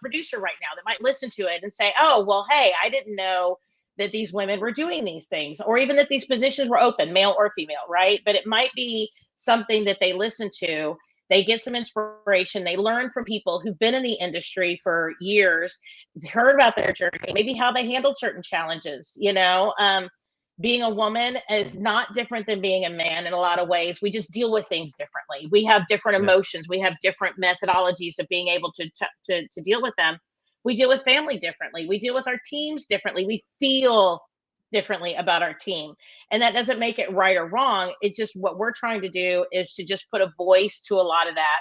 producer right now, that might listen to it and say, oh, well, hey, I didn't know that these women were doing these things, or even that these positions were open, male or female, right? But it might be something that they listen to, they get some inspiration, they learn from people who've been in the industry for years, heard about their journey, maybe how they handled certain challenges. Being a woman is not different than being a man in a lot of ways. We just deal with things differently. We have different emotions. We have different methodologies of being able to deal with them. We deal with family differently. We deal with our teams differently. We feel differently about our team. And that doesn't make it right or wrong. It's just, what we're trying to do is to just put a voice to a lot of that,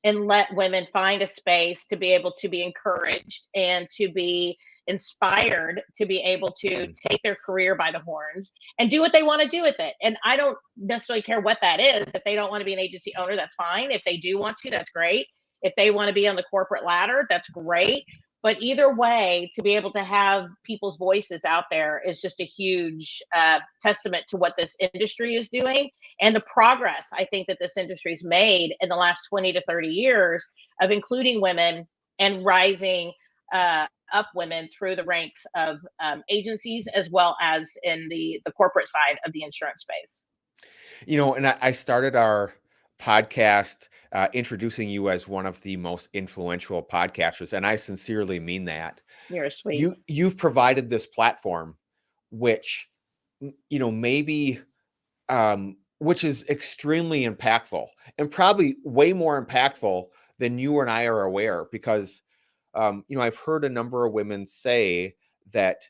and let women find a space to be able to be encouraged and to be inspired, to be able to take their career by the horns and do what they want to do with it. And I don't necessarily care what that is. If they don't want to be an agency owner, that's fine. If they do want to, that's great. If they want to be on the corporate ladder, that's great. But either way, to be able to have people's voices out there is just a huge testament to what this industry is doing, and the progress I think that this industry's made in the last 20 to 30 years of including women and rising up women through the ranks of agencies, as well as in the corporate side of the insurance space. And I started our podcast introducing you as one of the most influential podcasters, and I sincerely mean that. You're sweet. You've provided this platform, which maybe which is extremely impactful, and probably way more impactful than you and I are aware, because I've heard a number of women say that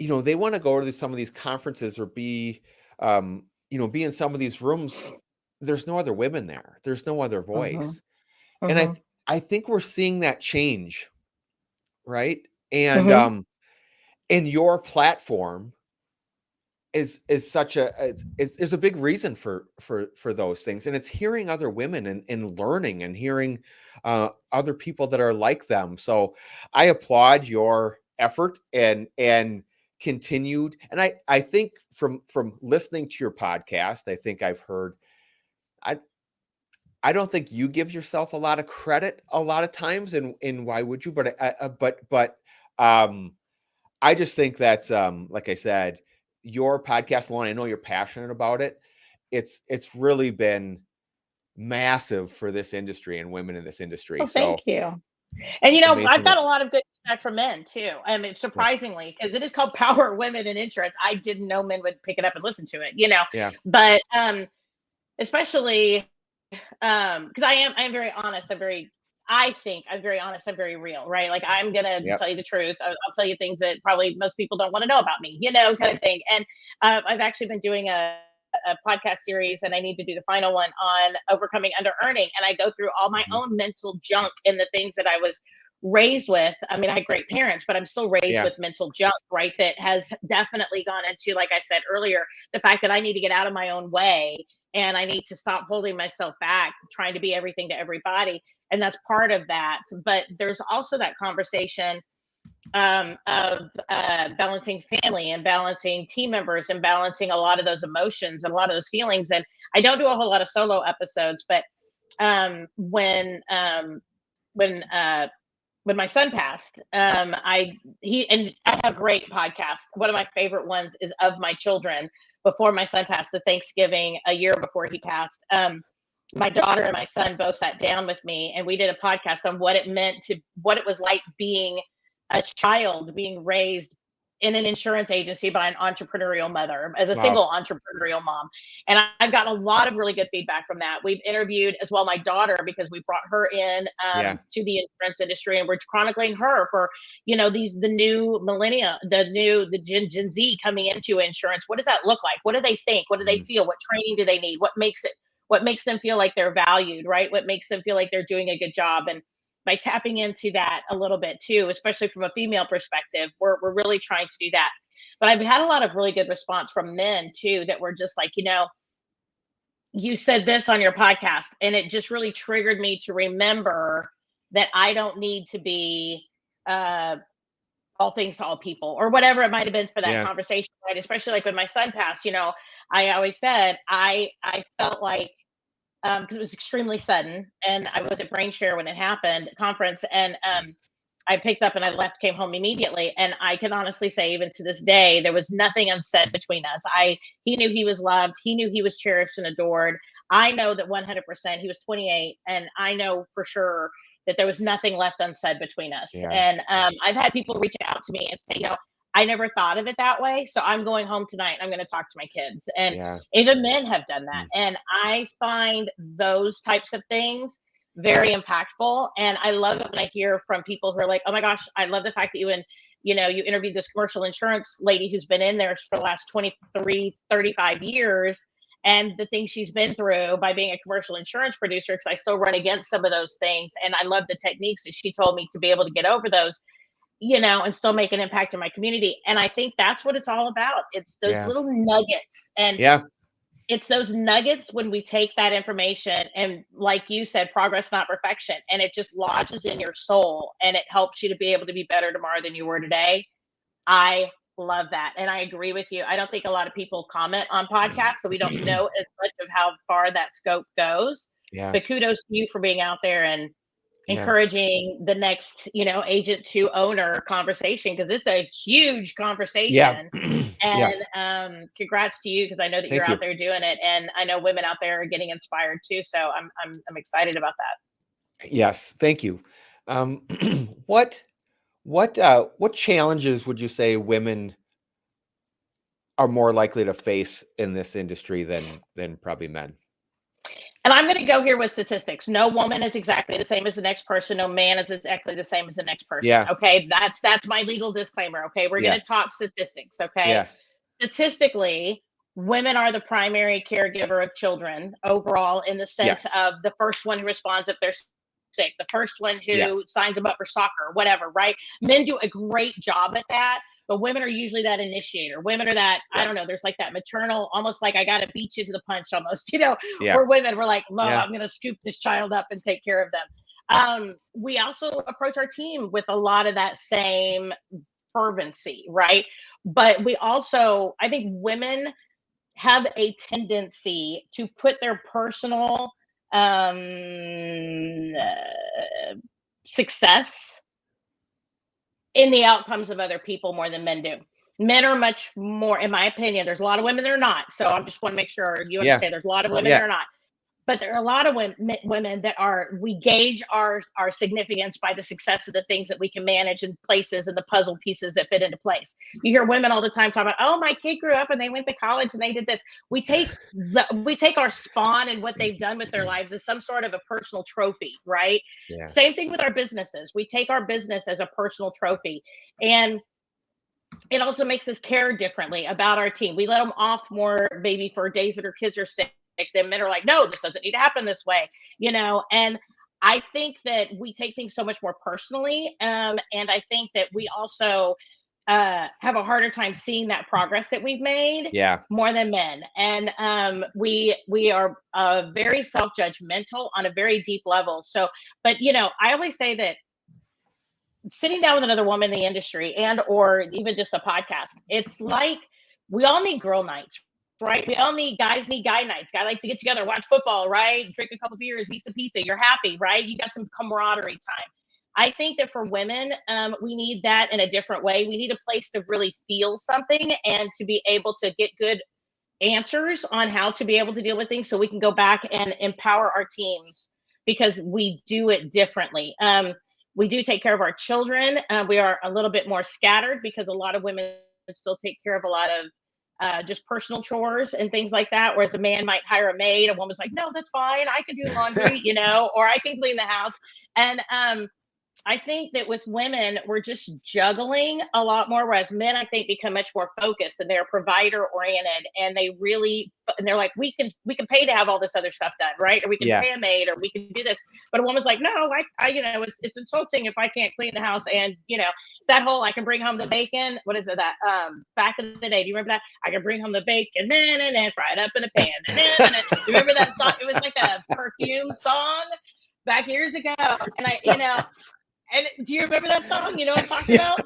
they want to go to some of these conferences or be be in some of these rooms. There's no other women there. There's no other voice. And I think we're seeing that change, right? And and your platform is such is a big reason for those things. And it's hearing other women and learning and hearing other people that are like them. So I applaud your effort and continued. And I think from listening to your podcast, I think I've heard, I don't think you give yourself a lot of credit a lot of times, and why would you? But I just think that's like I said, your podcast alone, I know you're passionate about it. It's really been massive for this industry and women in this industry. Oh, thank you. And I've got a lot of good feedback from men too. I mean, surprisingly, because it is called Power Women in Insurance. I didn't know men would pick it up and listen to it. Yeah. But especially because I am very honest. I'm very I think I'm very honest. I'm very real, right? Like I'm gonna Yep. tell you the truth. I'll tell you things that probably most people don't want to know about me, kind of thing. And I've actually been doing a podcast series, and I need to do the final one on overcoming under earning. And I go through all my Mhm. own mental junk and the things that I was raised with. I mean, I had great parents, but I'm still raised Yeah. with mental junk, right? That has definitely gone into, like I said earlier, the fact that I need to get out of my own way and I need to stop holding myself back, trying to be everything to everybody. And that's part of that. But there's also that conversation of balancing family and balancing team members and balancing a lot of those emotions and a lot of those feelings. And I don't do a whole lot of solo episodes, but um, when um, when uh, when my son passed, I have a great podcast. One of my favorite ones is of my children before my son passed, the Thanksgiving a year before he passed. My daughter and my son both sat down with me and we did a podcast on what it was like being a child being raised in an insurance agency by an entrepreneurial mother as a Wow. single entrepreneurial mom. And I've gotten a lot of really good feedback from that. We've interviewed as well my daughter because we brought her in Yeah. to the insurance industry, and we're chronicling her for the new millennia, the Gen Z coming into insurance. What does that look like? What do they think? What do they Mm. feel? What training do they need? What makes them feel like they're valued, right? What makes them feel like they're doing a good job? And by tapping into that a little bit too, especially from a female perspective, we're really trying to do that. But I've had a lot of really good response from men too that were just like, you said this on your podcast, and it just really triggered me to remember that I don't need to be uh, all things to all people or whatever it might have been for that Yeah. conversation, right? Especially like when my son passed, I always said I felt like because it was extremely sudden, and I was at BrainShare when it happened, conference, and I picked up and I left, came home immediately, and I can honestly say, even to this day, there was nothing unsaid between us. He knew he was loved, he knew he was cherished and adored. I know that 100%. He was 28, and I know for sure that there was nothing left unsaid between us. Yeah. And I've had people reach out to me and say, I never thought of it that way. So I'm going home tonight and I'm going to talk to my kids. And Yeah. even men have done that. Mm. And I find those types of things very impactful. And I love it when I hear from people who are like, oh my gosh, I love the fact that you interviewed this commercial insurance lady who's been in there for the last 23, 35 years and the things she's been through by being a commercial insurance producer, because I still run against some of those things. And I love the techniques that she told me to be able to get over those, and still make an impact in my community. And I think that's what it's all about. It's those Yeah. little nuggets. And Yeah. it's those nuggets when we take that information and, like you said, progress, not perfection, and it just lodges in your soul and it helps you to be able to be better tomorrow than you were today. I love that. And I agree with you. I don't think a lot of people comment on podcasts, so we don't know as much of how far that scope goes. Yeah. But kudos to you for being out there and Yeah. encouraging the next, agent to owner conversation, because it's a huge Yeah. conversation. And Yes. congrats to you, because I know that you're Thank out you. there doing it, and I know women out there are getting inspired too. So I'm excited about that. Yes. Thank you. Um, what what challenges would you say women are more likely to face in this industry than probably men? And I'm going to go here with statistics. No woman is exactly the same as the next person. No man is exactly the same as the next person. Yeah. Okay, that's my legal disclaimer. Okay, we're going Yeah. to talk statistics. Okay, Yeah. statistically, women are the primary caregiver of children overall, in the sense Yes. of the first one who responds if they're sick, the first one who Yes. signs them up for soccer, whatever, right? Men do a great job at that, but women are usually that initiator. Women are that, I Yeah. don't know, there's like that maternal, almost like I got to beat you to the punch almost, Yeah. where women were like, no, Yeah. I'm going to scoop this child up and take care of them. We also approach our team with a lot of that same fervency, right? But we also, I think women have a tendency to put their personal success in the outcomes of other people more than men do. Men are much more, in my opinion, there's a lot of women that are not. So I just want to make sure you Yeah. understand there's a lot of women that Yeah. are not. but there are a lot of women that we gauge our significance by the success of the things that we can manage and places and the puzzle pieces that fit into place. You hear women all the time talk about, oh, my kid grew up and they went to college and they did this. We take our spawn and what they've done with their lives as some sort of a personal trophy, right? Yeah. Same thing with our businesses. We take our business as a personal trophy, and it also makes us care differently about our team. We let them off more maybe for days that our kids are sick. The men are like, no, this doesn't need to happen this way, and I think that we take things so much more personally. And I think that we also have a harder time seeing that progress that we've made Yeah. more than men. And we are very self-judgmental on a very deep level. So, but I always say that sitting down with another woman in the industry and or even just a podcast, it's like we all need girl nights, right? We all need guy nights. Guy like to get together, watch football, right? Drink a couple beers, eat some pizza. You're happy, right? You got some camaraderie time. I think that for women, we need that in a different way. We need a place to really feel something and to be able to get good answers on how to be able to deal with things, so we can go back and empower our teams because we do it differently. We do take care of our children. We are a little bit more scattered because a lot of women still take care of a lot of just personal chores and things like that. Whereas a man might hire a maid. A woman's like, no, that's fine. I can do laundry, or I can clean the house. And I think that with women, we're just juggling a lot more, whereas men, I think, become much more focused and they're provider oriented, and they're like, we can pay to have all this other stuff done, right? Or we can Yeah. pay a maid, or we can do this. But a woman's like, no, it's insulting if I can't clean the house, and it's that whole I can bring home the bacon. What is it that back in the day? Do you remember that? I can bring home the bacon, and fry it up in a pan, and then do you remember that song? It was like a perfume song back years ago, and And do you remember that song? You know what I'm talking about?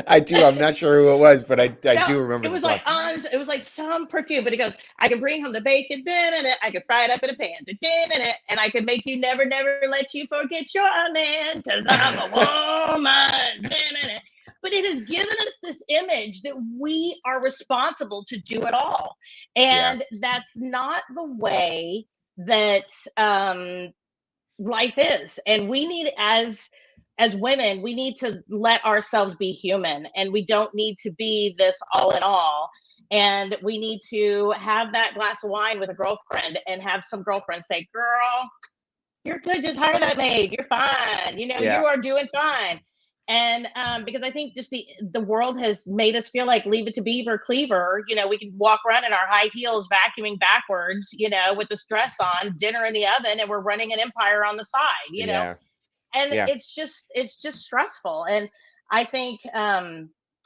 I do. I'm not sure who it was, but I do remember. It was the like song. it was like some perfume, but it goes, I can bring home the bacon, I can fry it up in a pan, and I can make you never let you forget your man, because I'm a woman. But it has given us this image that we are responsible to do it all. And that's not the way that life is. And we need, as women, we need to let ourselves be human, and we don't need to be this all in all. And we need to have that glass of wine with a girlfriend and have some girlfriends say, girl, you're good, just hire that maid, you're fine, you are doing fine. And because I think just the world has made us feel like leave it to Beaver Cleaver. We can walk around in our high heels, vacuuming backwards, with the stress on, dinner in the oven, and we're running an empire on the side, and it's just stressful. And I think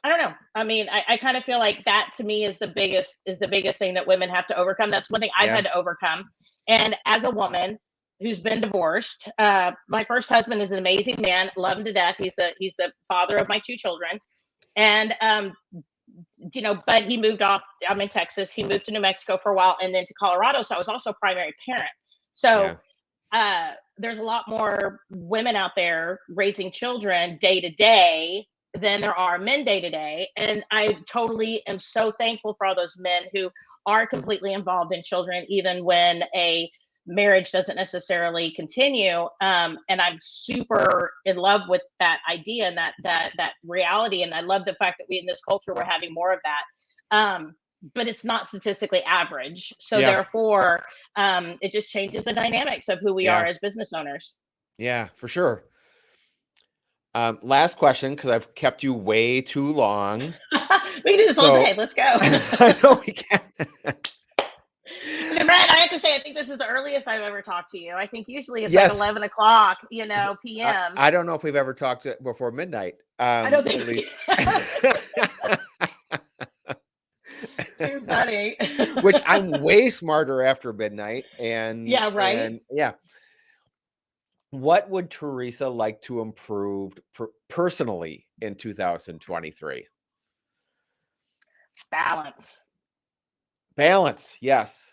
I don't know. I mean, I kind of feel like that to me is the biggest thing that women have to overcome. That's one thing I've had to overcome. And as a woman who's been divorced, my first husband is an amazing man, love him to death. He's the father of my two children. And but he moved off. I'm in Texas. He moved to New Mexico for a while, and then to Colorado. So I was also a primary parent. So there's a lot more women out there raising children day to day than there are men day to day. And I totally am so thankful for all those men who are completely involved in children, even when a marriage doesn't necessarily continue. And I'm super in love with that idea and that reality. And I love the fact that we in this culture, we're having more of that. But it's not statistically average. So therefore, it just changes the dynamics of who we are as business owners. Yeah, for sure. Last question, because I've kept you way too long. We can do this all day. Let's go. I know we can. And Brad, I have to say, I think this is the earliest I've ever talked to you. I think usually it's like 11 o'clock, p.m. I don't know if we've ever talked before midnight. I don't think at least. Too funny. Which I'm way smarter after midnight. And And, what would Teresa like to improve personally in 2023? Balance. Yes.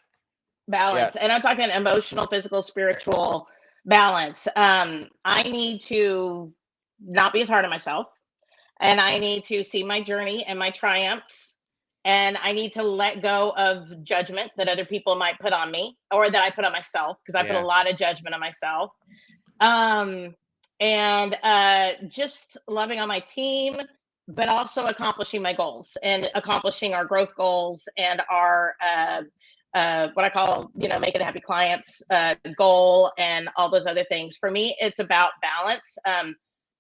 Balance. And I'm talking emotional, physical, spiritual balance. I need to not be as hard on myself, and I need to see my journey and my triumphs, and I need to let go of judgment that other people might put on me or that I put on myself, because I put a Yeah. lot of judgment on myself. Um, and just loving on my team, but also accomplishing my goals and accomplishing our growth goals and our what I call, making happy clients goal and all those other things. For me, it's about balance.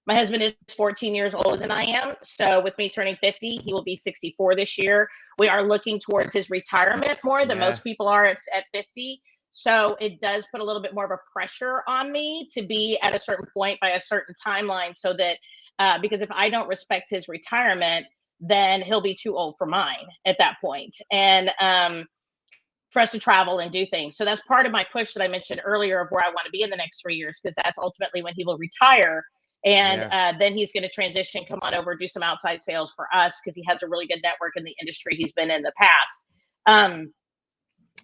My husband is 14 years older than I am. So with me turning 50, he will be 64 this year. We are looking towards his retirement more than Yeah. most people are at 50. So it does put a little bit more of a pressure on me to be at a certain point by a certain timeline, so that because if I don't respect his retirement, then he'll be too old for mine at that point. And for us to travel and do things. So that's part of my push that I mentioned earlier of where I want to be in the next 3 years, because that's ultimately when he will retire. And Yeah. then he's going to transition, come on over, do some outside sales for us, because he has a really good network in the industry he's been in the past.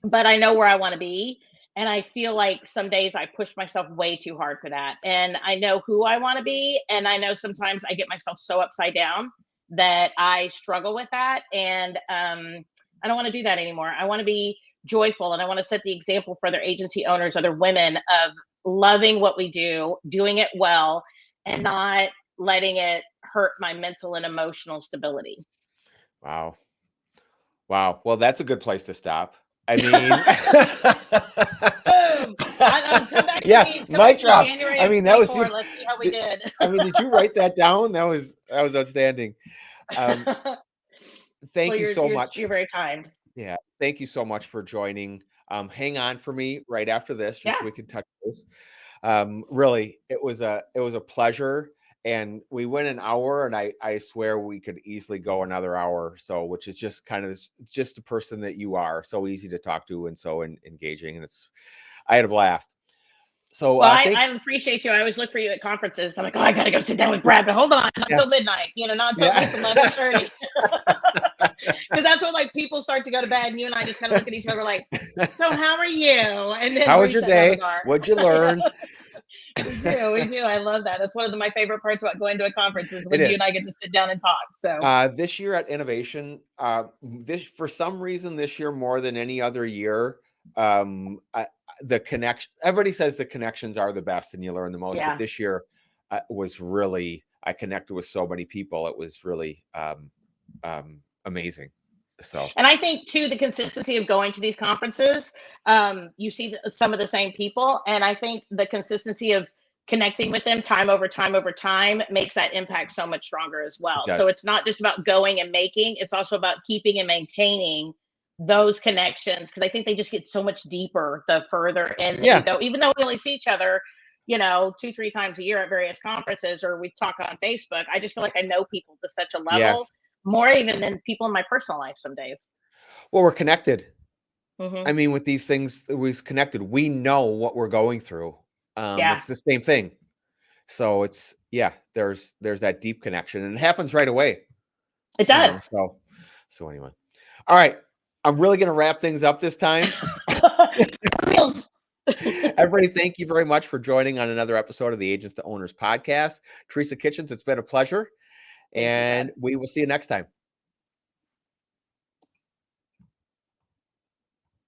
But I know where I want to be. And I feel like some days I push myself way too hard for that. And I know who I want to be. And I know sometimes I get myself so upside down that I struggle with that. And I don't want to do that anymore. I want to be joyful, and I want to set the example for other agency owners, other women, of loving what we do, doing it well, and not letting it hurt my mental and emotional stability. Wow. Wow. Well, that's a good place to stop. I mean, Boom. Come back to yeah, me. Come back mic to me drop. January I of mean, that was 24. beautiful. Let's see how we did. Did you write that down? That was outstanding. Thank Well, you so much. you're very kind. Yeah, thank you so much for joining. Hang on for me right after this, just so Yeah. we can touch base. Really, it was a pleasure, and we went an hour, and I swear we could easily go another hour or so, which is just kind of just the person that you are, so easy to talk to and so engaging, and I had a blast. So Well, thank I appreciate you. I always look for you at conferences. I'm like, oh, I gotta go sit down with Brad, but hold on, not yeah till midnight. Not until at yeah. least 11:30, because that's when like people start to go to bed, and you and I just kind of look at each other like, so how are you? And then How was your reset and have a day? car. What'd you learn? We do. I love that. That's one of my favorite parts about going to a conference, is It when you and is. I get to sit down and talk. So This year at Innovation, this for some reason this year more than any other year, the connection. Everybody says the connections are the best and you learn the most, but yeah. this year was really I connected with so many people. It was really amazing. So And I think too, the consistency of going to these conferences, you see some of the same people, and I think the consistency of connecting with them time over time over time makes that impact so much stronger as it well. So does. it's not just about going and making; it's also about keeping and maintaining those connections, because I think they just get so much deeper the further in that you Yeah, go. Even though we only see each other, 2, 3 times a year at various conferences, or we talk on Facebook, I just feel like I know people to such a yeah. level, more even than people in my personal life some days. Well, we're connected. I Mhm. mean, with these things, we're connected. We know what we're going through. Yeah, It's the same thing. So it's yeah, there's that deep connection, and it happens right away. it does. So anyway. All right. I'm really gonna wrap things up this time. Reels. Everybody, thank you very much for joining on another episode of the Agents to Owners podcast. Teresa Kitchens, it's been a pleasure, Thank you, and Brad. we will see you next time.